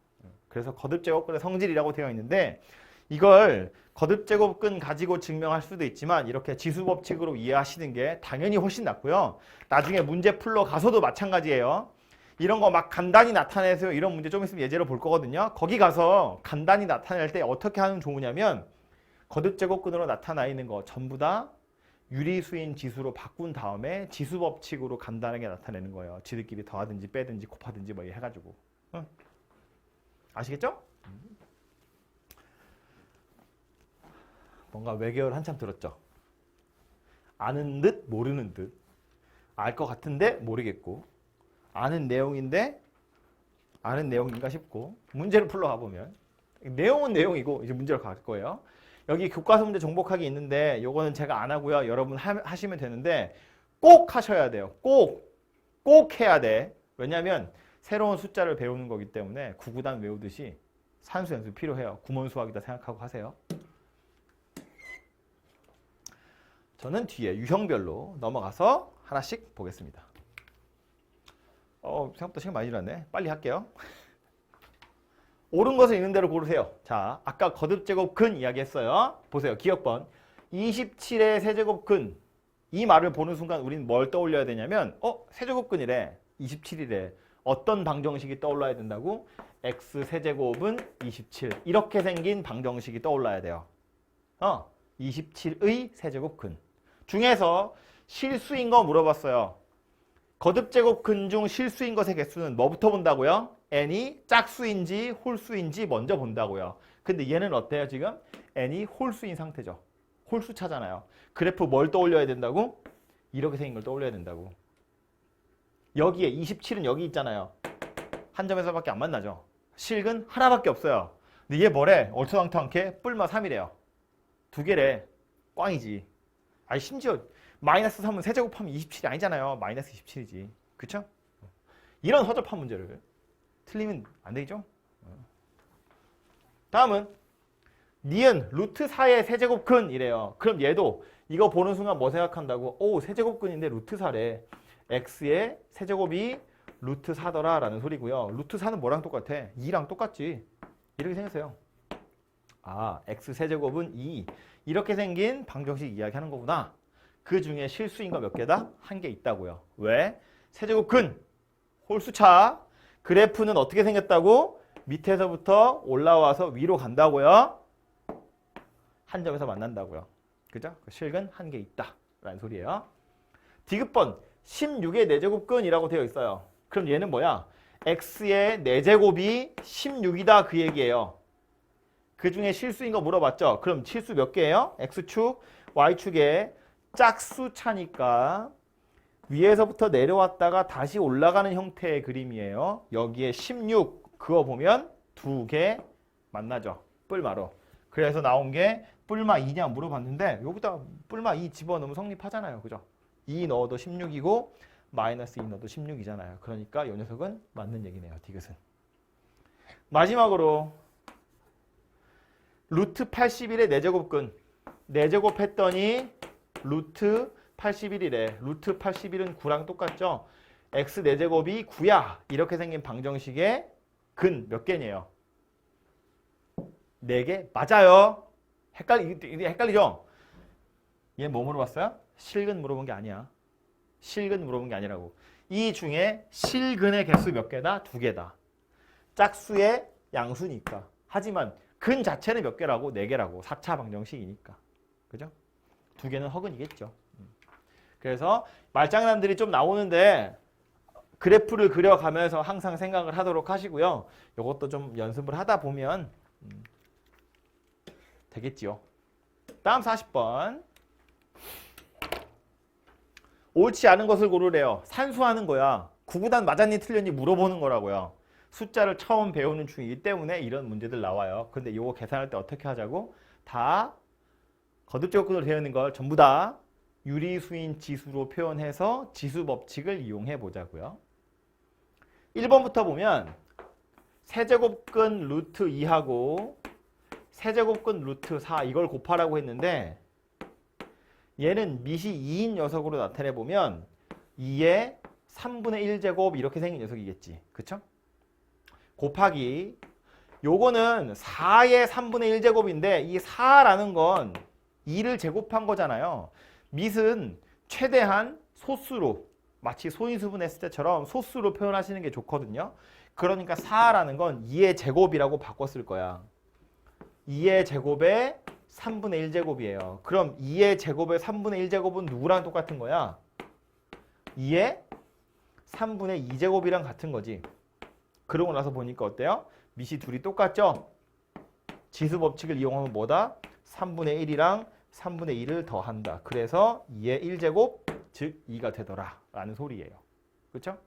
그래서 거듭제곱근의 성질이라고 되어 있는데 이걸 거듭제곱근 가지고 증명할 수도 있지만 이렇게 지수법칙으로 이해하시는 게 당연히 훨씬 낫고요. 나중에 문제 풀러 가서도 마찬가지예요. 이런 거 막 간단히 나타내세요. 이런 문제 좀 있으면 예제로 볼 거거든요. 거기 가서 간단히 나타낼 때 어떻게 하면 좋으냐면 거듭제곱근으로 나타나 있는 거 전부 다 유리수인 지수로 바꾼 다음에 지수법칙으로 간단하게 나타내는 거예요. 지들끼리 더하든지 빼든지 곱하든지 뭐 해가지고. 아시겠죠? 뭔가 외계어를 한참 들었죠. 아는 듯 모르는 듯. 알 것 같은데 모르겠고. 아는 내용인데 아는 내용인가 싶고. 문제를 풀러 가보면 내용은 내용이고 이제 문제로 갈 거예요. 여기 교과서 문제 정복하기 있는데 요거는 제가 안 하고요. 여러분 하시면 되는데 꼭 하셔야 돼요. 꼭 해야 돼. 왜냐하면 새로운 숫자를 배우는 거기 때문에 구구단 외우듯이 산수 연습 필요해요. 구몬 수학이다 생각하고 하세요. 저는 뒤에 유형별로 넘어가서 하나씩 보겠습니다. 생각보다 시간 많이 지났네. 빨리 할게요. 옳은 것을 있는 대로 고르세요. 자, 아까 거듭제곱근 이야기했어요. 보세요. 기억번. 27의 세제곱근 이 말을 보는 순간 우리는 뭘 떠올려야 되냐면 세제곱근이래. 27이래. 어떤 방정식이 떠올라야 된다고? x 세제곱은 27. 이렇게 생긴 방정식이 떠올라야 돼요. 27의 세제곱근. 중에서 실수인 거 물어봤어요. 거듭제곱근 중 실수인 것의 개수는 뭐부터 본다고요? n이 짝수인지 홀수인지 먼저 본다고요. 근데 얘는 어때요 지금? n이 홀수인 상태죠. 홀수차잖아요. 그래프 뭘 떠올려야 된다고? 이렇게 생긴 걸 떠올려야 된다고. 여기에 27은 여기 있잖아요. 한 점에서밖에 안 만나죠. 실근 하나밖에 없어요. 근데 얘 뭐래? 얼토당토않게 뿔마 3이래요. 두 개래. 꽝이지. 아니 심지어 마이너스 3은 세제곱하면 27이 아니잖아요. 마이너스 27이지. 그쵸? 이런 허접한 문제를 틀리면 안 되겠죠? 다음은 니은 루트 4의 세제곱근 이래요. 그럼 얘도 이거 보는 순간 뭐 생각한다고? 오, 세제곱근인데 루트 4래. x의 세제곱이 루트 4더라 라는 소리고요. 루트 4는 뭐랑 똑같아? 2랑 똑같지. 이렇게 생겼어요. 아, x 세제곱은 2. 이렇게 생긴 방정식 이야기하는 거구나. 그 중에 실수인 거 몇 개다? 한 개 있다고요. 왜? 세제곱근, 홀수차. 그래프는 어떻게 생겼다고? 밑에서부터 올라와서 위로 간다고요. 한 점에서 만난다고요. 그죠? 실근 한 개 있다 라는 소리예요. 디귿번 16의 4제곱근이라고 되어 있어요. 그럼 얘는 뭐야? x의 4제곱이 16이다 그 얘기예요. 그 중에 실수인 거 물어봤죠? 그럼 실수 몇 개예요? x축, y축에 짝수차니까 위에서부터 내려왔다가 다시 올라가는 형태의 그림이에요. 여기에 16 그어보면 두 개 만나죠. 뿔마로. 그래서 나온 게 뿔마 2냐 물어봤는데 여기다 뿔마 2 집어넣으면 성립하잖아요. 그죠? 2 넣어도 16이고 마이너스 2 넣어도 16이잖아요. 그러니까 이 녀석은 맞는 얘기네요. 디귿은. 마지막으로 루트 81의 4제곱근. 4제곱 했더니 루트 81이래. 루트 81은 9랑 똑같죠? x 4제곱이 9야. 이렇게 생긴 방정식의 근 몇 개네요? 4개? 맞아요. 헷갈리죠? 얘 뭐 물어봤어요? 실근 물어본 게 아니야. 실근 물어본 게 아니라고. 이 중에 실근의 개수 몇 개다? 2개다. 짝수의 양수니까. 하지만 근 자체는 몇 개라고? 4개라고. 4차 방정식이니까. 그죠? 2개는 허근이겠죠. 그래서 말장난들이 좀 나오는데 그래프를 그려가면서 항상 생각을 하도록 하시고요. 이것도 좀 연습을 하다 보면 되겠지요. 다음 40번. 옳지 않은 것을 고르래요. 산수하는 거야. 구구단 맞았니 틀렸니 물어보는 거라고요. 숫자를 처음 배우는 중이기 때문에 이런 문제들 나와요. 근데 이거 계산할 때 어떻게 하자고? 다 거듭제곱근으로 되어 있는 걸 전부 다 유리수인 지수로 표현해서 지수 법칙을 이용해 보자고요. 1번부터 보면 세제곱근 루트 2하고 세제곱근 루트 4 이걸 곱하라고 했는데 얘는 밑이 2인 녀석으로 나타내보면 2의 3분의 1제곱 이렇게 생긴 녀석이겠지. 그쵸? 곱하기 요거는 4의 3분의 1제곱인데 이 4라는 건 2를 제곱한 거잖아요. 밑은 최대한 소수로 마치 소인수분했을 때처럼 소수로 표현하시는 게 좋거든요. 그러니까 4라는 건 2의 제곱이라고 바꿨을 거야. 2의 제곱에 3분의 1제곱이에요. 그럼 2의 제곱의 3분의 1제곱은 누구랑 똑같은 거야? 2의 3분의 2제곱이랑 같은 거지. 그러고 나서 보니까 어때요? 밑이 둘이 똑같죠? 지수 법칙을 이용하면 뭐다? 3분의 1이랑 3분의 2를 더한다. 그래서 2의 1제곱, 즉 2가 되더라 라는 소리예요. 그렇죠?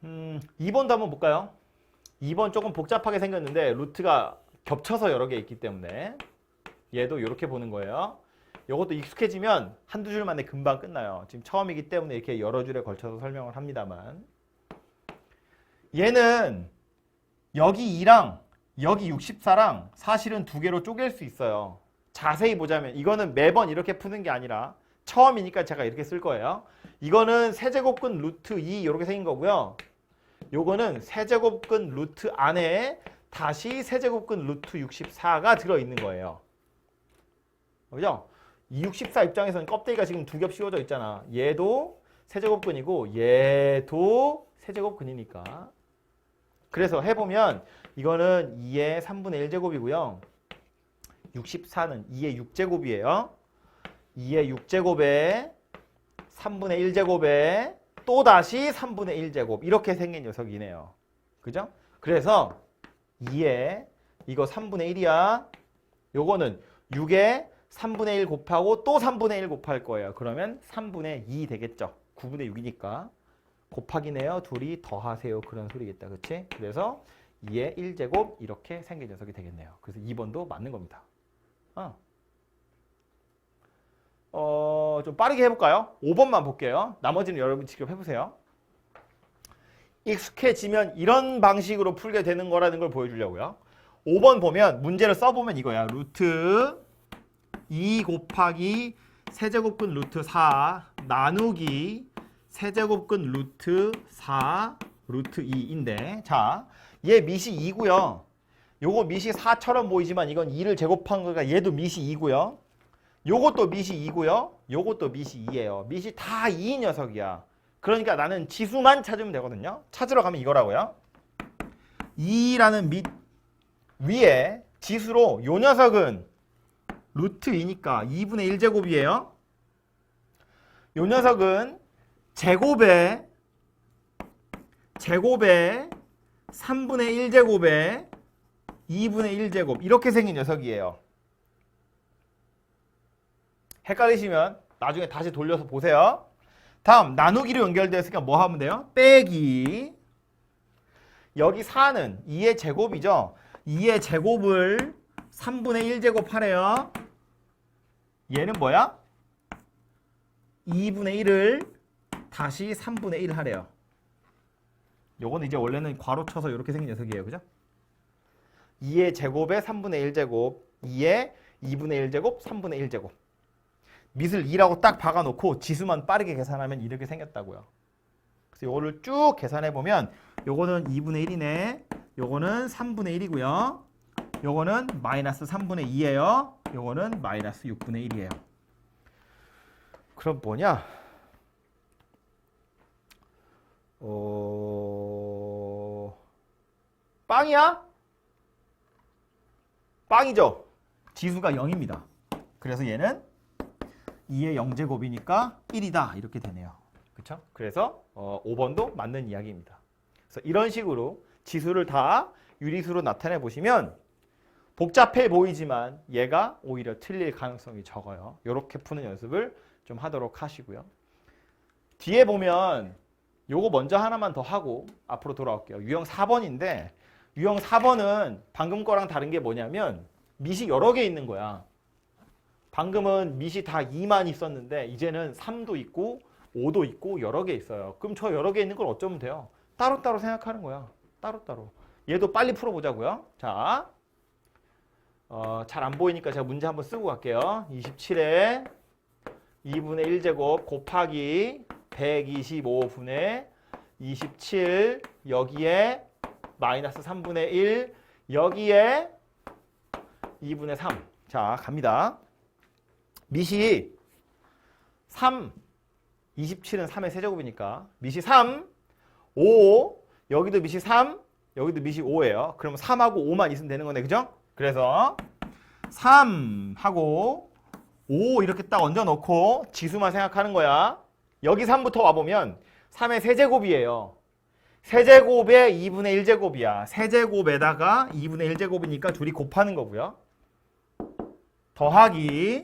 2번도 한번 볼까요? 2번 조금 복잡하게 생겼는데 루트가 겹쳐서 여러 개 있기 때문에 얘도 이렇게 보는 거예요. 이것도 익숙해지면 한두 줄 만에 금방 끝나요. 지금 처음이기 때문에 이렇게 여러 줄에 걸쳐서 설명을 합니다만 얘는 여기 2랑 여기 64랑 사실은 두 개로 쪼갤 수 있어요. 자세히 보자면 이거는 매번 이렇게 푸는 게 아니라 처음이니까 제가 이렇게 쓸 거예요. 이거는 세제곱근 루트 2 이렇게 생긴 거고요. 요거는 세제곱근 루트 안에 다시 세제곱근 루트 64가 들어있는 거예요. 그죠? 264 입장에서는 껍데기가 지금 두 겹 씌워져 있잖아. 얘도 세제곱근이고 얘도 세제곱근이니까. 그래서 해보면 이거는 2의 3분의 1제곱이고요. 64는 2의 6제곱이에요. 2의 6제곱에 3분의 1제곱에 또다시 3분의 1제곱 이렇게 생긴 녀석이네요. 그죠? 그래서 2에 이거 3분의 1이야. 요거는 6에 3분의 1 곱하고 또 3분의 1 곱할 거예요. 그러면 3분의 2 되겠죠. 9분의 6이니까. 곱하기네요. 둘이 더하세요. 그런 소리겠다. 그치? 그래서 2의 1제곱 이렇게 생긴 녀석이 되겠네요. 그래서 2번도 맞는 겁니다. 좀 빠르게 해볼까요? 5번만 볼게요. 나머지는 여러분 직접 해보세요. 익숙해지면 이런 방식으로 풀게 되는 거라는 걸 보여주려고요. 5번 보면 문제를 써보면 이거야. 루트 2 곱하기 세제곱근 루트 4 나누기 세제곱근 루트 4 루트 2인데 자, 얘 밑이 2고요. 요거 밑이 4처럼 보이지만 이건 2를 제곱한 거니까 얘도 밑이 2고요. 요것도 밑이 2고요. 요것도 밑이 2예요. 밑이 다 2인 녀석이야. 그러니까 나는 지수만 찾으면 되거든요. 찾으러 가면 이거라고요. 2라는 밑 위에 지수로 요 녀석은 루트 2니까 2분의 1제곱이에요. 요 녀석은 제곱에 3분의 1제곱에 2분의 1제곱 이렇게 생긴 녀석이에요. 헷갈리시면 나중에 다시 돌려서 보세요. 다음 나누기로 연결되었으니까 뭐 하면 돼요? 빼기 여기 4는 2의 제곱이죠. 2의 제곱을 3분의 1제곱 하래요. 얘는 뭐야? 2분의 1을 다시 3분의 1 하래요. 요건 이제 원래는 괄호 쳐서 이렇게 생긴 녀석이에요. 그죠? 2의 제곱에 3분의 1제곱 2의 2분의 1제곱 3분의 1제곱 밑을 2라고 딱 박아놓고 지수만 빠르게 계산하면 이렇게 생겼다고요. 그래서 요거를 쭉 계산해보면 요거는 2분의 1이네. 요거는 3분의 1이고요. 요거는 마이너스 3분의 2예요. 요거는 마이너스 6분의 1이에요. 그럼 뭐냐? 빵이야? 빵이죠. 지수가 0입니다. 그래서 얘는 2의 0제곱이니까 1이다. 이렇게 되네요. 그렇죠? 그래서 5번도 맞는 이야기입니다. 그래서 이런 식으로 지수를 다 유리수로 나타내 보시면 복잡해 보이지만 얘가 오히려 틀릴 가능성이 적어요. 이렇게 푸는 연습을 좀 하도록 하시고요. 뒤에 보면 요거 먼저 하나만 더 하고 앞으로 돌아올게요. 유형 4번인데 유형 4번은 방금 거랑 다른 게 뭐냐면 밑이 여러 개 있는 거야. 방금은 밑이 다 2만 있었는데 이제는 3도 있고 5도 있고 여러 개 있어요. 그럼 저 여러 개 있는 걸 어쩌면 돼요? 따로따로 생각하는 거야. 따로따로. 얘도 빨리 풀어보자고요. 자, 잘 안 보이니까 제가 문제 한번 쓰고 갈게요. 27에 2분의 1제곱 곱하기 125분의 27 여기에 마이너스 3분의 1 여기에 2분의 3. 자, 갑니다. 밑이 3, 27은 3의 세제곱이니까 밑이 3, 5, 여기도 밑이 3, 여기도 밑이 5예요. 그럼 3하고 5만 있으면 되는 거네. 그죠? 그래서 3하고 5 이렇게 딱 얹어놓고 지수만 생각하는 거야. 여기 3부터 와보면 3의 세제곱이에요. 세제곱에 2분의 1제곱이야. 세제곱에다가 2분의 1제곱이니까 둘이 곱하는 거고요. 더하기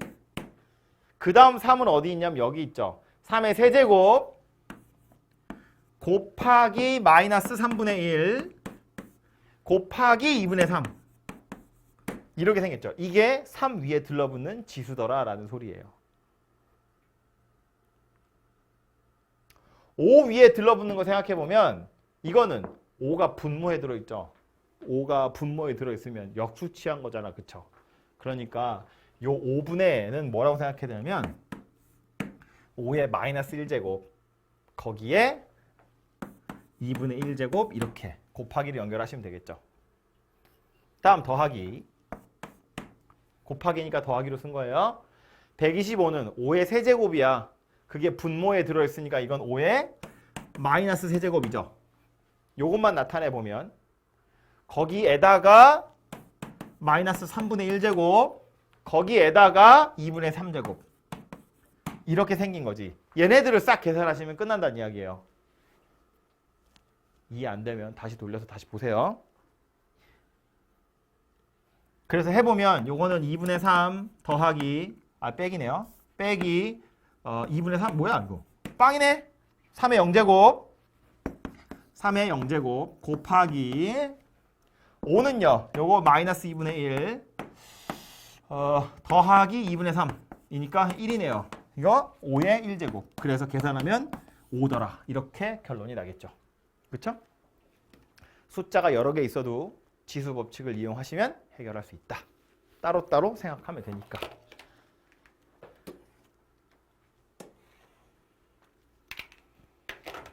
그 다음 3은 어디 있냐면 여기 있죠. 3의 세제곱 곱하기 마이너스 3분의 1 곱하기 2분의 3 이렇게 생겼죠. 이게 3 위에 들러붙는 지수더라 라는 소리예요. 5 위에 들러붙는 거 생각해보면 이거는 5가 분모에 들어있죠. 5가 분모에 들어있으면 역수치한 거잖아. 그쵸? 그러니까 요 5분의는 뭐라고 생각해야 되냐면 5의 마이너스 1제곱 거기에 2분의 1제곱 이렇게 곱하기를 연결하시면 되겠죠. 다음 더하기 곱하기니까 더하기로 쓴 거예요. 125는 5의 세제곱이야. 그게 분모에 들어있으니까 이건 5의 마이너스 세제곱이죠. 요것만 나타내보면 거기에다가 마이너스 3분의 1제곱, 거기에다가 2분의 3제곱 이렇게 생긴 거지. 얘네들을 싹 계산하시면 끝난다는 이야기예요. 이해 안 되면 다시 돌려서 다시 보세요. 그래서 해보면 요거는 2분의 3 더하기 빼기네요. 빼기 2분의 3 뭐야 이거? 빵이네. 3의 0제곱 3의 0제곱 곱하기 5는요. 요거 마이너스 2분의 1 더하기 2분의 3이니까 1이네요. 이거 5의 1제곱. 그래서 계산하면 5더라. 이렇게 결론이 나겠죠. 그렇죠? 숫자가 여러 개 있어도 지수 법칙을 이용하시면 해결할 수 있다. 따로따로 생각하면 되니까.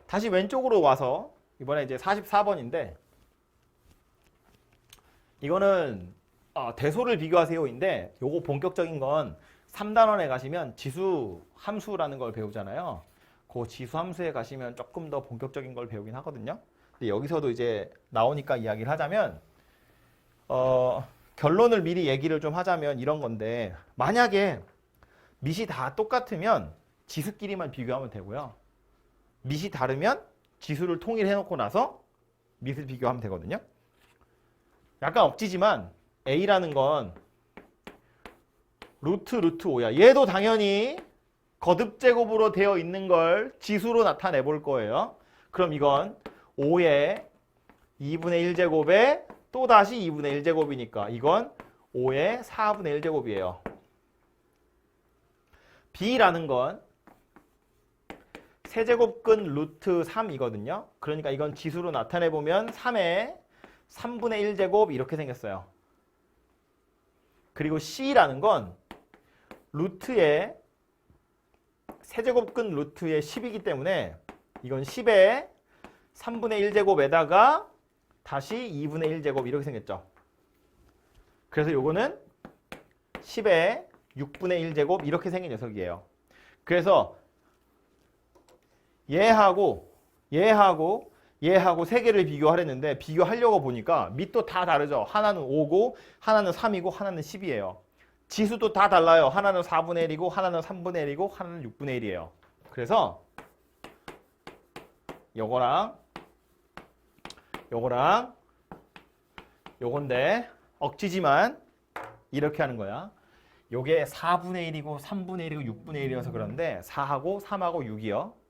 다시 왼쪽으로 와서 이번에 이제 44번인데 이거는 대소를 비교하세요인데 요거 본격적인 건 3단원에 가시면 지수 함수라는 걸 배우잖아요. 그 지수 함수에 가시면 조금 더 본격적인 걸 배우긴 하거든요. 근데 여기서도 이제 나오니까 이야기를 하자면 결론을 미리 얘기를 좀 하자면 이런 건데 만약에 밑이 다 똑같으면 지수끼리만 비교하면 되고요. 밑이 다르면 지수를 통일해 놓고 나서 밑을 비교하면 되거든요. 약간 억지지만 A라는 건 루트 5야. 얘도 당연히 거듭제곱으로 되어 있는 걸 지수로 나타내 볼 거예요. 그럼 이건 5의 2분의 1제곱에 또다시 2분의 1제곱이니까 이건 5의 4분의 1제곱이에요. B라는 건 세제곱근 루트 3이거든요. 그러니까 이건 지수로 나타내보면 3의 3분의 1제곱 이렇게 생겼어요. 그리고 C라는 건 루트의 세제곱근 루트의 10이기 때문에 이건 10의 3분의 1제곱에다가 다시 2분의 1제곱 이렇게 생겼죠. 그래서 요거는 10의 6분의 1제곱 이렇게 생긴 녀석이에요. 그래서 얘하고 세 개를 비교하랬는데 비교하려고 보니까 밑도 다 다르죠. 하나는 5고 하나는 3이고 하나는 10이에요. 지수도 다 달라요. 하나는 4분의 1이고 하나는 3분의 1이고 하나는 6분의 1이에요. 그래서 요거랑 요건데 억지지만 이렇게 하는 거야. 요게 4분의 1이고 3분의 1이고 6분의 1이어서 그런데 4하고 3하고 6이요.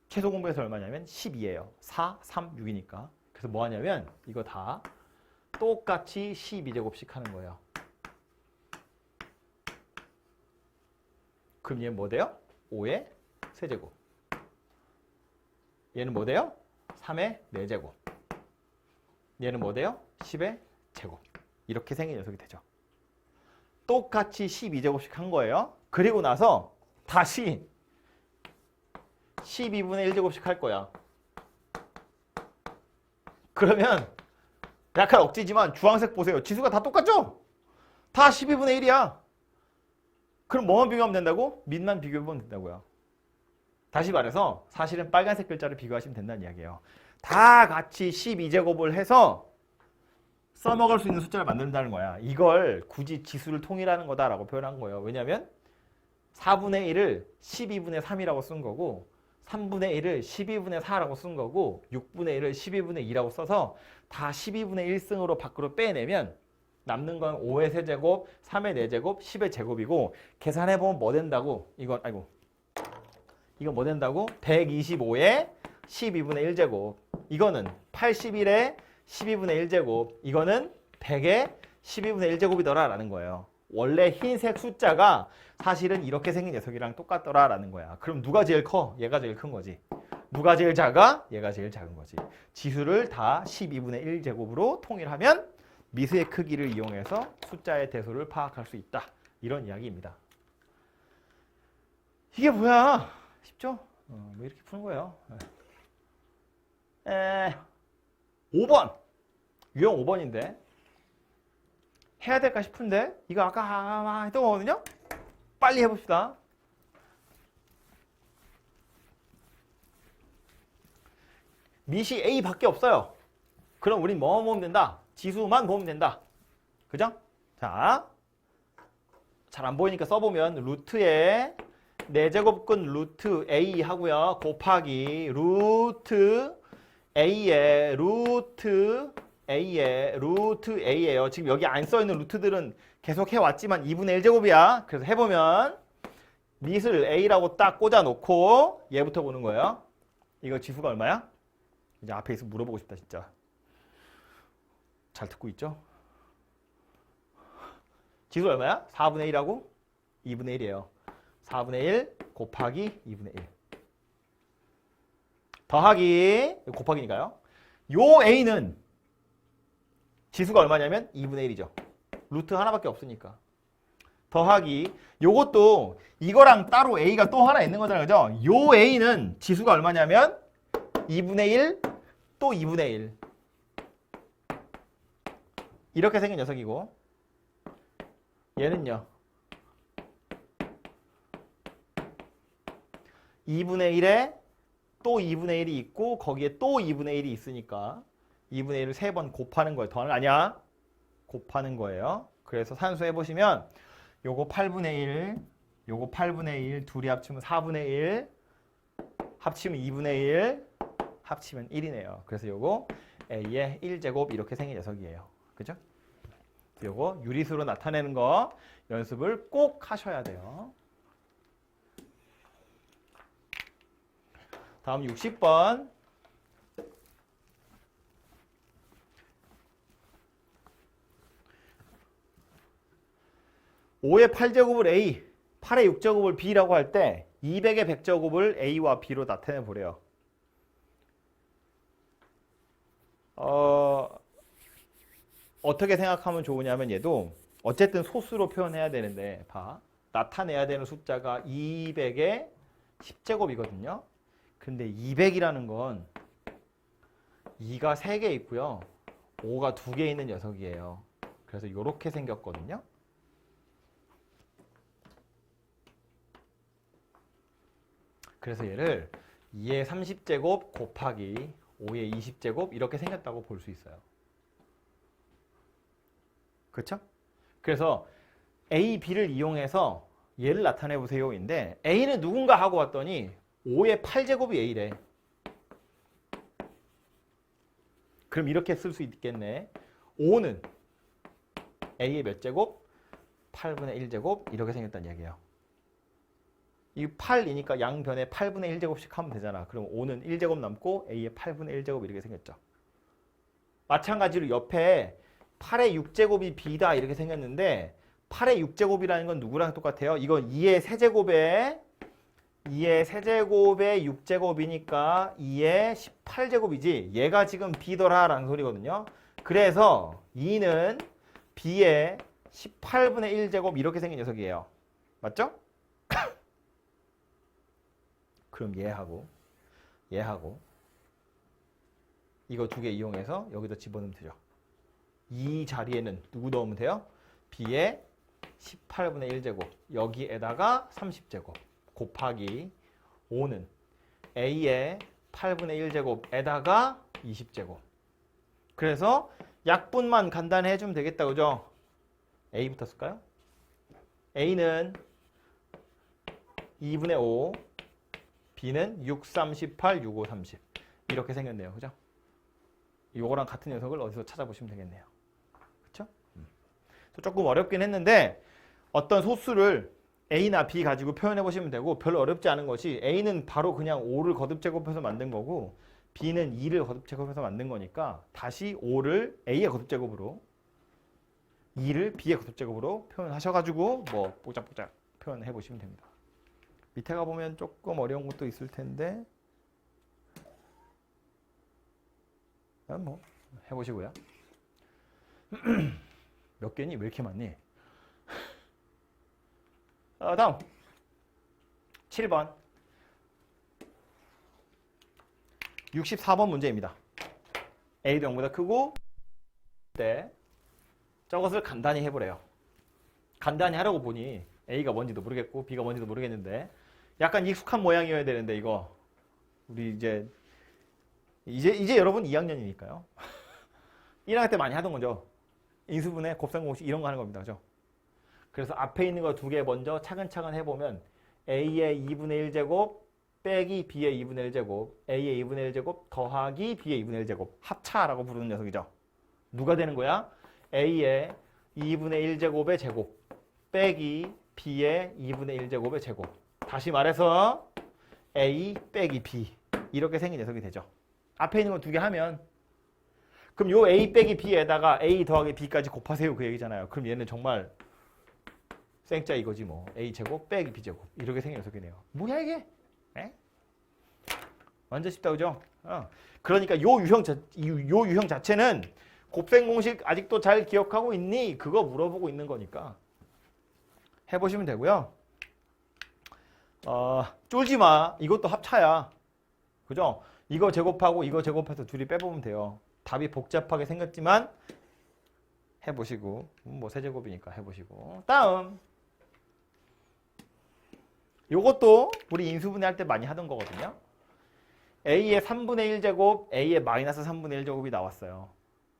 최소 공부에서 얼마냐면 12예요. 4, 3, 6이니까. 그래서 뭐 하냐면 이거 다 똑같이 12제곱씩 하는 거예요. 그럼 얘는 뭐 돼요? 5의 세제곱. 얘는 뭐 돼요? 3의 4제곱. 얘는 뭐 돼요? 10의 제곱. 이렇게 생긴 녀석이 되죠. 똑같이 12제곱씩 한 거예요. 그리고 나서 다시 12분의 1제곱씩 할 거야. 그러면 약간 억지지만 주황색 보세요. 지수가 다 똑같죠? 다 12분의 1이야. 그럼 뭐만 비교하면 된다고? 밑만 비교해보면 된다고요. 다시 말해서 사실은 빨간색 글자를 비교하시면 된다는 이야기예요. 다 같이 12제곱을 해서 써먹을 수 있는 숫자를 만든다는 거야. 이걸 굳이 지수를 통일하는 거다라고 표현한 거예요. 왜냐하면 4분의 1을 12분의 3이라고 쓴 거고 3분의 1을 12분의 4라고 쓴 거고 6분의 1을 12분의 2라고 써서 다 12분의 1승으로 밖으로 빼내면 남는 건 5의 세제곱, 3의 4제곱, 10의 제곱이고 계산해보면 뭐 된다고? 이건 이거 뭐 된다고? 125의 12분의 1제곱. 이거는 81의 12분의 1제곱. 이거는 100의 12분의 1제곱이더라 라는 거예요. 원래 흰색 숫자가 사실은 이렇게 생긴 녀석이랑 똑같더라 라는 거야. 그럼 누가 제일 커? 얘가 제일 큰 거지. 누가 제일 작아? 얘가 제일 작은 거지. 지수를 다 12분의 1제곱으로 통일하면 미수의 크기를 이용해서 숫자의 대소를 파악할 수 있다. 이런 이야기입니다. 이게 뭐야? 쉽죠? 뭐 이렇게 푸는 거예요. 5번. 유형 5번인데 해야 될까 싶은데 이거 아까 했던 거거든요. 빨리 해봅시다. 밑이 A밖에 없어요. 그럼 우린 뭐만 보면 된다? 지수만 보면 된다. 그죠? 자, 잘 안 보이니까 써보면 루트에 4제곱근 루트 A 하고요. 곱하기 루트 A에 루트 A에 루트 A예요. 지금 여기 안 써있는 루트들은 계속 해왔지만 2분의 1제곱이야. 그래서 해보면 밑을 A라고 딱 꽂아놓고 얘부터 보는 거예요. 이거 지수가 얼마야? 이제 앞에 있어 물어보고 싶다 진짜. 잘 듣고 있죠? 지수 얼마야? 4분의 1하고 2분의 1이에요. 4분의 1 곱하기 2분의 1 더하기 곱하기니까요. 요 A는 지수가 얼마냐면 2분의 1이죠. 루트 하나밖에 없으니까. 더하기 요것도 이거랑 따로 A가 또 하나 있는 거잖아요. 그죠? 요 A는 지수가 얼마냐면 2분의 1 또 2분의 1 이렇게 생긴 녀석이고 얘는요 2분의 1에 또 2분의 1이 있고 거기에 또 2분의 1이 있으니까 2분의 1을 3번 곱하는 거예요. 더하는 거 아니야. 곱하는 거예요. 그래서 산수 해보시면 요거 8분의 1 요거 8분의 1 둘이 합치면 4분의 1 합치면 2분의 1 합치면 1이네요. 그래서 요거 A의 1제곱 이렇게 생긴 녀석이에요. 그죠? 요거 유리수로 나타내는 거 연습을 꼭 하셔야 돼요. 다음 60번. 5의 8제곱을 A, 8의 6제곱을 B라고 할 때 200의 100제곱을 A와 B로 나타내 보래요. 어떻게 생각하면 좋으냐면 얘도 어쨌든 소수로 표현해야 되는데 봐. 나타내야 되는 숫자가 200의 10제곱이거든요. 근데 200이라는 건 2가 3개 있고요. 5가 2개 있는 녀석이에요. 그래서 이렇게 생겼거든요. 그래서 얘를 2의 30제곱 곱하기 5의 20제곱 이렇게 생겼다고 볼 수 있어요. 그렇죠? 그래서 A, B를 이용해서 얘를 나타내 보세요인데 A는 누군가 하고 왔더니 5의 8제곱이 A래. 그럼 이렇게 쓸 수 있겠네. 5는 A의 몇 제곱? 8분의 1제곱 이렇게 생겼다는 이야기예요. 이 8이니까 양변에 8분의 1제곱씩 하면 되잖아. 그럼 5는 1제곱 남고 A의 8분의 1제곱 이렇게 생겼죠. 마찬가지로 옆에 8의 6제곱이 B다 이렇게 생겼는데 8의 6제곱이라는 건 누구랑 똑같아요? 이건 2의 세제곱에 6제곱이니까 2의 18제곱이지 얘가 지금 B더라 라는 소리거든요. 그래서 2는 B의 18분의 1제곱 이렇게 생긴 녀석이에요. 맞죠? 그럼 얘하고 이거 두 개 이용해서 여기다 집어넣으면 되죠. 이 자리에는 누구 넣으면 돼요? B의 18분의 1제곱 여기에다가 30제곱 곱하기 5는 A의 8분의 1제곱에다가 20제곱. 그래서 약분만 간단히 해주면 되겠다. 그죠? A부터 쓸까요? A는 2분의 5 B는 6, 3, 18, 6, 5, 30 이렇게 생겼네요. 그죠? 이거랑 같은 녀석을 어디서 찾아보시면 되겠네요. 그렇죠? 조금 어렵긴 했는데 어떤 소수를 A나 B 가지고 표현해 보시면 되고 별로 어렵지 않은 것이 A는 바로 그냥 5를 거듭 제곱해서 만든 거고 B는 2를 거듭 제곱해서 만든 거니까 다시 5를 A의 거듭 제곱으로 2를 B의 거듭 제곱으로 표현하셔가지고 뭐 뽀짝뽀짝 표현해 보시면 됩니다. 밑에 가보면 조금 어려운 것도 있을 텐데 뭐 해보시고요. 몇 개니? 왜 이렇게 많니? 다음 7번 64번 문제입니다. A도 0보다 크고 때 저것을 간단히 해보래요. 간단히 하려고 보니 A가 뭔지도 모르겠고 B가 뭔지도 모르겠는데 약간 익숙한 모양이어야 되는데 이거 우리 이제 여러분 2학년이니까요. 1학년 때 많이 하던 거죠. 인수분해, 곱셈공식 이런 거 하는 겁니다. 그죠? 그래서 앞에 있는 거 두 개 먼저 차근차근 해보면 A의 2분의 1제곱 빼기 B의 2분의 1제곱 A의 2분의 1제곱 더하기 B의 2분의 1제곱 합차라고 부르는 녀석이죠. 누가 되는 거야? A의 2분의 1제곱의 제곱 빼기 B의 2분의 1제곱의 제곱. 다시 말해서 A 빼기 B 이렇게 생긴 녀석이 되죠. 앞에 있는 거 두 개 하면 그럼 요 A 빼기 B에다가 A 더하기 B까지 곱하세요 그 얘기잖아요. 그럼 얘는 정말 생짜 이거지 뭐. A제곱 빼기 B제곱 이렇게 생긴 녀석이네요. 뭐야 이게? 에? 완전 쉽다 그죠? 그러니까 요 유형 자체는 곱셈 공식 아직도 잘 기억하고 있니? 그거 물어보고 있는 거니까 해보시면 되고요. 쫄지 마. 이것도 합차야. 그죠? 이거 제곱하고 이거 제곱해서 둘이 빼보면 돼요. 답이 복잡하게 생겼지만 해보시고 뭐 세제곱이니까 해보시고 다음 요것도 우리 인수분해 할 때 많이 하던 거거든요. A의 3분의 1제곱 A의 마이너스 3분의 1제곱이 나왔어요.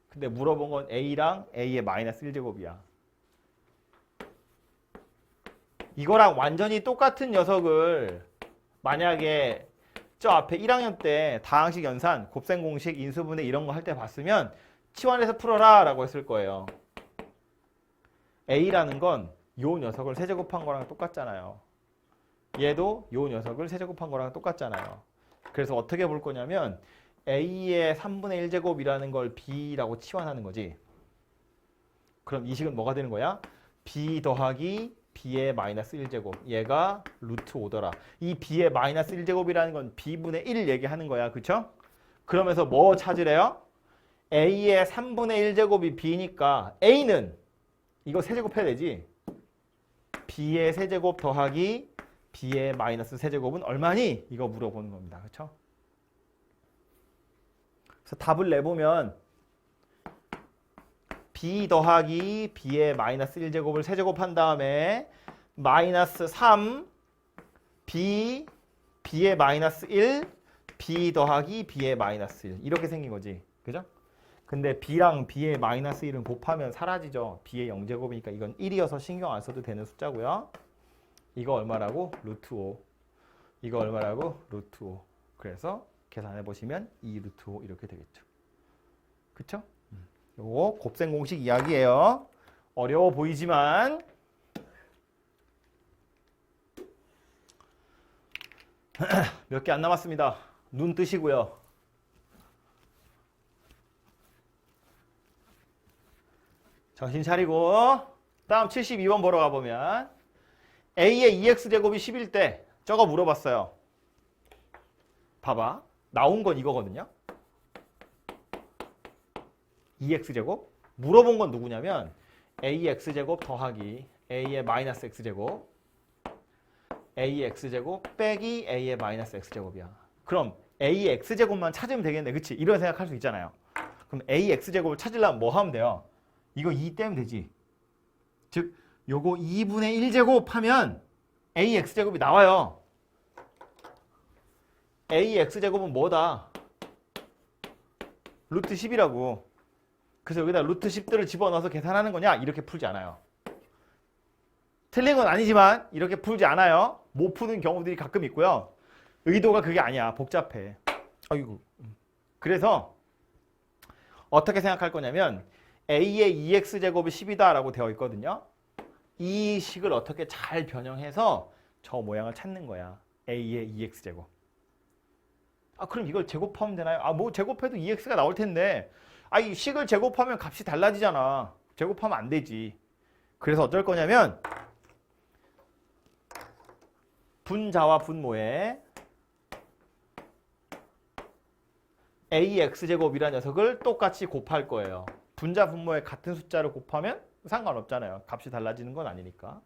근데 물어본 건 A랑 A의 마이너스 1제곱이야. 이거랑 완전히 똑같은 녀석을 만약에 저 앞에 1학년 때 다항식 연산, 곱셈 공식, 인수분해 이런 거 할 때 봤으면 치환해서 풀어라 라고 했을 거예요. A라는 건 요 녀석을 세제곱한 거랑 똑같잖아요. 얘도 요 녀석을 세제곱한 거랑 똑같잖아요. 그래서 어떻게 볼 거냐면 A의 3분의 1제곱이라는 걸 B라고 치환하는 거지. 그럼 이 식은 뭐가 되는 거야? B 더하기 B의 마이너스 1제곱. 얘가 루트 5더라. 이 B의 마이너스 1제곱이라는 건 B분의 1 얘기하는 거야. 그쵸? 그러면서 뭐 찾으래요? A의 3분의 1제곱이 B니까 A는 이거 세제곱해야 되지. B의 세제곱 더하기 B의 마이너스 세제곱은 얼마니? 이거 물어보는 겁니다. 그쵸? 그래서 답을 내보면 B 더하기 B의 마이너스 1제곱을 세제곱한 다음에 마이너스 3 B의 마이너스 1 B 더하기 B의 마이너스 1 이렇게 생긴 거지. 그죠? 근데 B랑 B의 마이너스 1은 곱하면 사라지죠. B의 0제곱이니까 이건 1이어서 신경 안 써도 되는 숫자고요. 이거 얼마라고? 루트 5. 이거 얼마라고? 루트 5. 그래서 계산해 보시면 2 루트 5 이렇게 되겠죠. 그쵸? 요거 곱셈 공식 이야기예요. 어려워 보이지만 몇 개 안 남았습니다. 눈 뜨시고요. 정신 차리고 다음 72번 보러 가보면 A의 2x제곱이 10일 때 저거 물어봤어요. 봐봐. 나온 건 이거거든요. 2x제곱. 물어본 건 누구냐면 ax제곱 더하기 a의 마이너스 x제곱 a의 x제곱 빼기 a의 마이너스 x제곱이야. 그럼 a x제곱만 찾으면 되겠네. 그치? 이런 생각할 수 있잖아요. 그럼 a x제곱을 찾으려면 뭐 하면 돼요? 이거 2 떼면 되지. 즉 요거 2분의 1제곱 하면 a x제곱이 나와요. a x제곱은 뭐다? 루트 10이라고. 그래서 여기다 루트 10들을 집어넣어서 계산하는 거냐? 이렇게 풀지 않아요. 틀린 건 아니지만 이렇게 풀지 않아요. 못 푸는 경우들이 가끔 있고요. 의도가 그게 아니야. 복잡해. 아이고. 그래서 어떻게 생각할 거냐면 A의 2x제곱이 10이다 라고 되어 있거든요. 이 식을 어떻게 잘 변형해서 저 모양을 찾는 거야. A의 2x제곱. 그럼 이걸 제곱하면 되나요? 뭐 제곱해도 2x가 나올 텐데 이 식을 제곱하면 값이 달라지잖아. 제곱하면 안 되지. 그래서 어쩔 거냐면 분자와 분모에 ax제곱이라는 녀석을 똑같이 곱할 거예요. 분자 분모에 같은 숫자를 곱하면 상관없잖아요. 값이 달라지는 건 아니니까.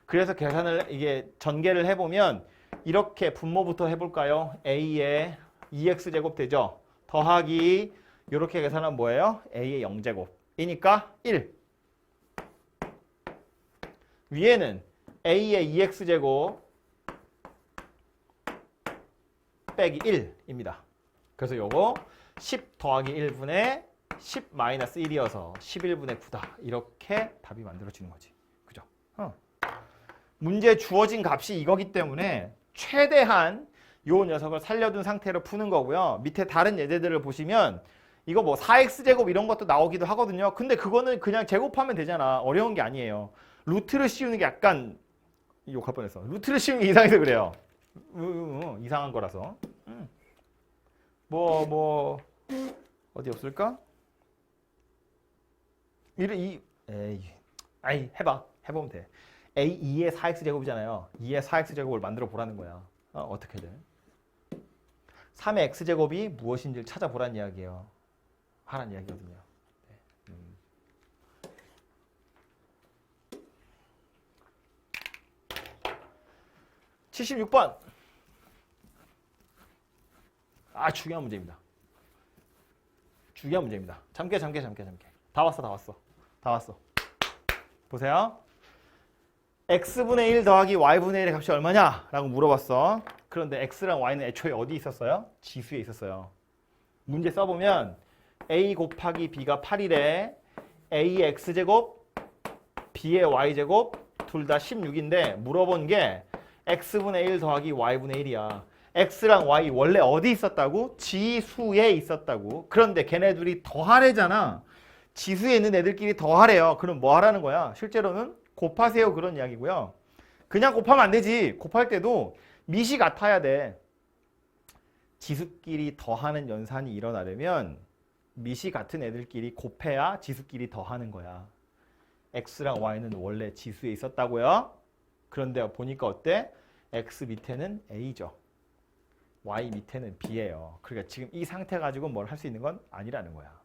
그래서 계산을 이게 전개를 해보면 이렇게 분모부터 해볼까요? a의 2x제곱 되죠. 더하기 이렇게 계산하면 뭐예요? a의 0제곱이니까 1. 위에는 a의 2x제곱 빼기 1입니다. 그래서 요거 10 더하기 1분의 10 마이너스 1이어서 11분의 9다. 이렇게 답이 만들어지는 거지. 그죠? 문제에 주어진 값이 이거기 때문에 최대한 요 녀석을 살려둔 상태로 푸는 거고요. 밑에 다른 예제들을 보시면 이거 뭐 4x제곱 이런 것도 나오기도 하거든요. 근데 그거는 그냥 제곱하면 되잖아. 어려운 게 아니에요. 루트를 씌우는 게 약간 욕할 뻔했어. 루트를 씌우는 게 이상해서 그래요. 이상한 거라서. 어디 없을까? 해보면 돼. A 2의 4x제곱이잖아요. 2의 4x제곱을 만들어 보라는 거야. 어떻게든. 3의 x제곱이 무엇인지를 찾아보라는 이야기예요. 하라는 이야기거든요. 네. 76번. 중요한 문제입니다. 중요한 문제입니다. 잠게. 다 왔어. 보세요. x분의 1 더하기 y분의 1의 값이 얼마냐? 라고 물어봤어. 그런데 x랑 y는 애초에 어디 있었어요? 지수에 있었어요. 문제 써보면 a 곱하기 b가 8이래. a의 x제곱, b의 y제곱 둘 다 16인데 물어본 게 x분의 1 더하기 y분의 1이야. x랑 y 원래 어디 있었다고? 지수에 있었다고. 그런데 걔네들이 더하래잖아. 지수에 있는 애들끼리 더하래요. 그럼 뭐 하라는 거야? 실제로는 곱하세요 그런 이야기고요. 그냥 곱하면 안 되지. 곱할 때도 밑이 같아야 돼. 지수끼리 더하는 연산이 일어나려면 밑이 같은 애들끼리 곱해야 지수끼리 더하는 거야. x랑 y는 원래 지수에 있었다고요. 그런데 보니까 어때? x 밑에는 a죠. y 밑에는 b예요. 그러니까 지금 이 상태 가지고 뭘 할 수 있는 건 아니라는 거야.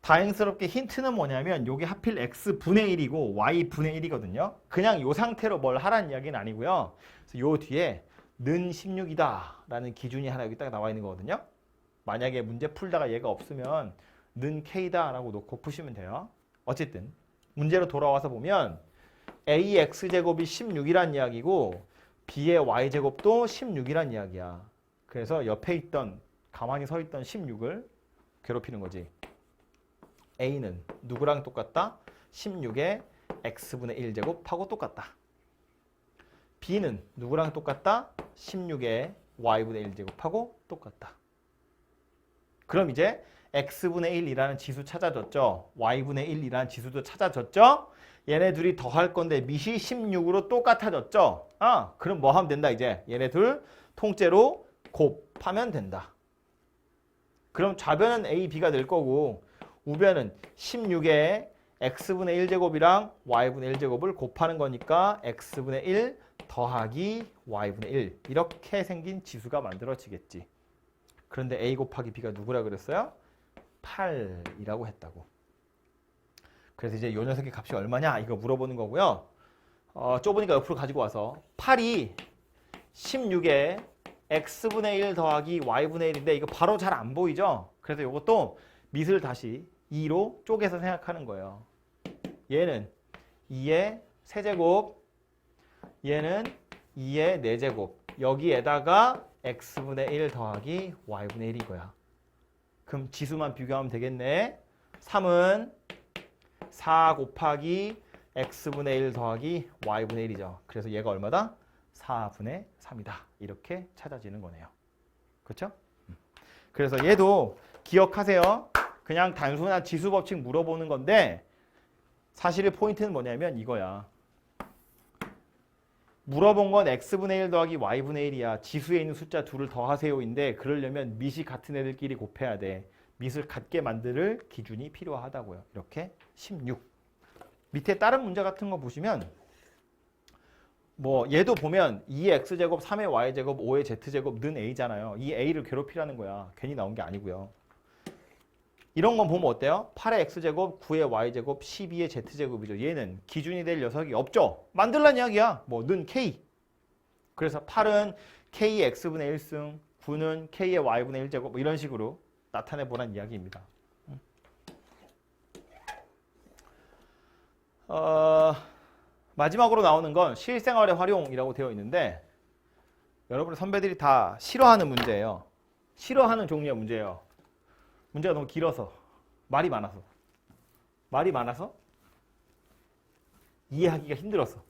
다행스럽게 힌트는 뭐냐면 요게 하필 x분의 1이고 y분의 1이거든요. 그냥 요 상태로 뭘 하라는 이야기는 아니고요. 그래서 요 뒤에 는 16이다 라는 기준이 하나 여기 딱 나와 있는 거거든요. 만약에 문제 풀다가 얘가 없으면 는 k다 라고 놓고 푸시면 돼요. 어쨌든 문제로 돌아와서 보면 ax제곱이 16이란 이야기고 b의 y제곱도 16이란 이야기야. 그래서 옆에 있던 가만히 서 있던 16을 괴롭히는 거지. a는 누구랑 똑같다? 16의 x분의 1제곱하고 똑같다. b는 누구랑 똑같다? 16의 y분의 1제곱하고 똑같다. 그럼 이제 x분의 1이라는 지수 찾아졌죠? y분의 1이라는 지수도 찾아졌죠? 얘네 둘이 더할 건데 밑이 16으로 똑같아졌죠? 그럼 뭐 하면 된다 이제? 얘네 둘 통째로 곱하면 된다. 그럼 좌변은 a, b가 될 거고 우변은 16의 x분의 1제곱이랑 y분의 1제곱을 곱하는 거니까 x분의 1 더하기 y분의 1 이렇게 생긴 지수가 만들어지겠지. 그런데 a 곱하기 b가 누구라 그랬어요? 8이라고 했다고. 그래서 이제 요 녀석의 값이 얼마냐 이거 물어보는 거고요. 좁으니까 옆으로 가지고 와서 8이 16의 x분의 1 더하기 y분의 1인데 이거 바로 잘 안 보이죠? 그래서 이것도 밑을 다시 2로 쪼개서 생각하는 거예요. 얘는 2의 세제곱, 얘는 2의 4제곱. 여기에다가 x분의 1 더하기 y분의 1 이거야. 그럼 지수만 비교하면 되겠네. 3은 4 곱하기 x분의 1 더하기 y분의 1이죠. 그래서 얘가 얼마다? 4분의 3이다. 이렇게 찾아지는 거네요. 그렇죠? 그래서 얘도 기억하세요. 그냥 단순한 지수 법칙 물어보는 건데 사실의 포인트는 뭐냐면 이거야. 물어본 건 x분의 1 더하기 y분의 1이야. 지수에 있는 숫자 둘을 더하세요인데 그러려면 밑이 같은 애들끼리 곱해야 돼. 밑을 같게 만들 기준이 필요하다고요. 이렇게 16. 밑에 다른 문제 같은 거 보시면 뭐 얘도 보면 2의 x제곱, 3의 y제곱, 5의 z제곱 는 a잖아요. 이 a를 괴롭히라는 거야. 괜히 나온 게 아니고요. 이런 건 보면 어때요? 8의 x제곱, 9의 y제곱, 12의 z제곱이죠. 얘는 기준이 될 녀석이 없죠. 만들란 이야기야. 뭐 는 k. 그래서 8은 k의 x분의 1승, 9는 k의 y분의 1제곱 뭐 이런 식으로 나타내보란 이야기입니다. 마지막으로 나오는 건 실생활의 활용이라고 되어 있는데 여러분 선배들이 다 싫어하는 문제예요. 싫어하는 종류의 문제예요. 문제가 너무 길어서 말이 많아서 이해하기가 힘들었어.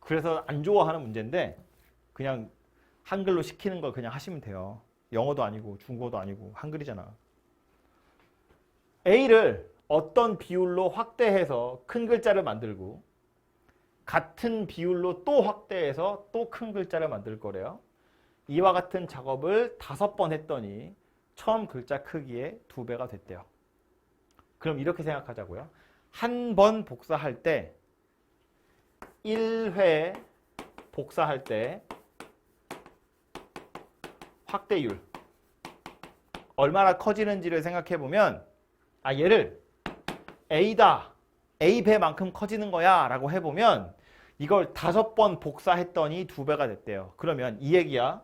그래서 안 좋아하는 문제인데 그냥 한글로 시키는 걸 그냥 하시면 돼요. 영어도 아니고 중국어도 아니고 한글이잖아. A를 어떤 비율로 확대해서 큰 글자를 만들고 같은 비율로 또 확대해서 또 큰 글자를 만들 거래요. 이와 같은 작업을 5번 했더니 처음 글자 크기의 2배가 됐대요. 그럼 이렇게 생각하자고요. 한 번 복사할 때 1회 복사할 때 확대율 얼마나 커지는지를 생각해 보면 얘를 A다. A배만큼 커지는 거야 라고 해보면 이걸 5번 복사했더니 2배가 됐대요. 그러면 이 얘기야.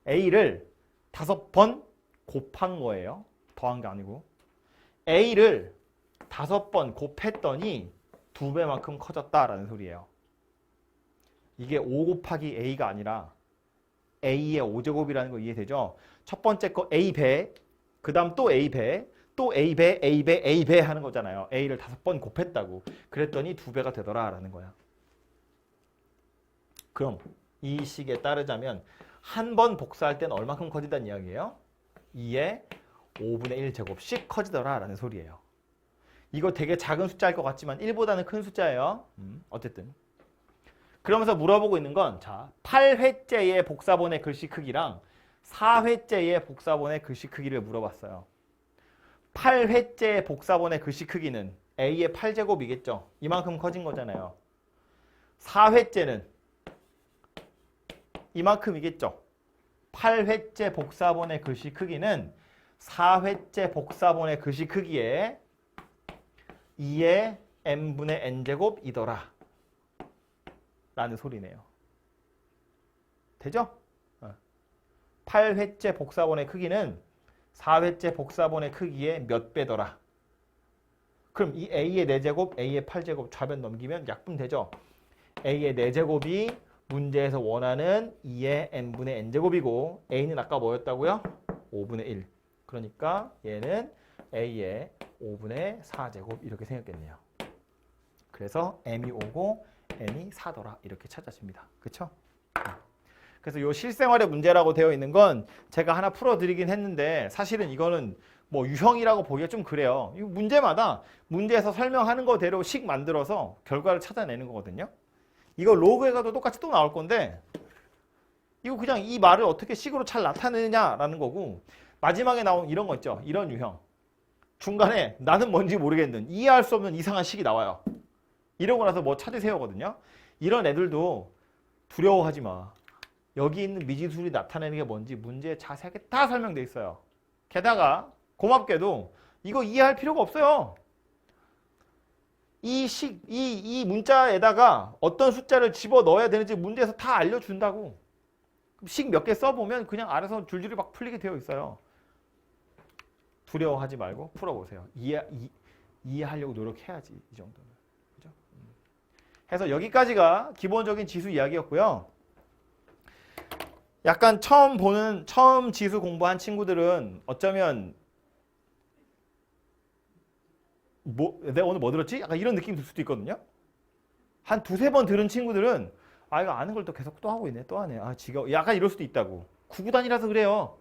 A를 5번 곱한 거예요. 더한 게 아니고. A를 5번 곱했더니 2배만큼 커졌다라는 소리예요. 이게 5 곱하기 A가 아니라 A의 5제곱이라는 거 이해되죠? 첫 번째 거 A배, 그 다음 또 A배, 또 A배, A배, A배 하는 거잖아요. A를 5번 곱했다고. 그랬더니 2배가 되더라라는 거야. 그럼 이 식에 따르자면 한 번 복사할 때는 얼마큼 커진다는 이야기예요? 2의 5분의 1제곱씩 커지더라라는 소리예요. 이거 되게 작은 숫자일 것 같지만 1보다는 큰 숫자예요. 어쨌든. 그러면서 물어보고 있는 건 8회째의 복사본의 글씨 크기랑 4회째의 복사본의 글씨 크기를 물어봤어요. 8회째 복사본의 글씨 크기는 A의 8제곱이겠죠. 이만큼 커진 거잖아요. 4회째는 이만큼이겠죠. 8회째 복사본의 글씨 크기는 4회째 복사본의 글씨 크기에 2의 n분의 n제곱이더라 라는 소리네요. 되죠? 8회째 복사본의 크기는 4회째 복사본의 크기의 몇 배더라. 그럼 이 A의 4제곱, A의 8제곱 좌변 넘기면 약분되죠. A의 4제곱이 문제에서 원하는 2의 n분의 n제곱이고 A는 아까 뭐였다고요? 5분의 1. 그러니까 얘는 A의 5분의 4제곱 이렇게 생겼겠네요. 그래서 m이 5고 n이 4더라 이렇게 찾아집니다. 그렇죠? 그래서 이 실생활의 문제라고 되어 있는 건 제가 하나 풀어드리긴 했는데 사실은 이거는 뭐 유형이라고 보기가 좀 그래요. 이 문제마다 문제에서 설명하는 거대로 식 만들어서 결과를 찾아내는 거거든요. 이거 로그에 가도 똑같이 또 나올 건데 이거 그냥 이 말을 어떻게 식으로 잘 나타내느냐라는 거고 마지막에 나온 이런 거 있죠. 이런 유형. 중간에 나는 뭔지 모르겠는 이해할 수 없는 이상한 식이 나와요. 이러고 나서 뭐 찾으세요거든요. 이런 애들도 두려워하지 마. 여기 있는 미지수들이 나타내는 게 뭔지 문제에 자세하게 다 설명돼 있어요. 게다가 고맙게도 이거 이해할 필요가 없어요. 이 문자에다가 어떤 숫자를 집어 넣어야 되는지 문제에서 다 알려준다고. 식 몇 개 써보면 그냥 알아서 줄줄이 막 풀리게 되어 있어요. 두려워하지 말고 풀어보세요. 이해하려고 노력해야지 이 정도는. 그죠? 해서 여기까지가 기본적인 지수 이야기였고요. 약간 처음 지수 공부한 친구들은 어쩌면 내가 오늘 뭐 들었지? 약간 이런 느낌이 들 수도 있거든요. 한 2-3번 들은 친구들은 이거 아는 걸 또 계속 또 하고 있네. 또 하네. 지겨워. 약간 이럴 수도 있다고. 구구단이라서 그래요.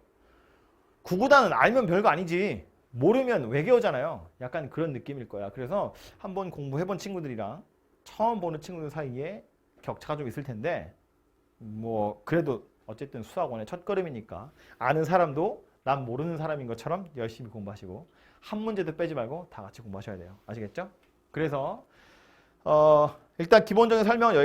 구구단은 알면 별거 아니지. 모르면 외계어잖아요. 약간 그런 느낌일 거야. 그래서 한번 공부해본 친구들이랑 처음 보는 친구들 사이에 격차가 좀 있을 텐데 뭐 그래도 어쨌든 수학원의 첫걸음이니까 아는 사람도 난 모르는 사람인 것처럼 열심히 공부하시고 한 문제도 빼지 말고 다 같이 공부하셔야 돼요. 아시겠죠? 그래서 일단 기본적인 설명은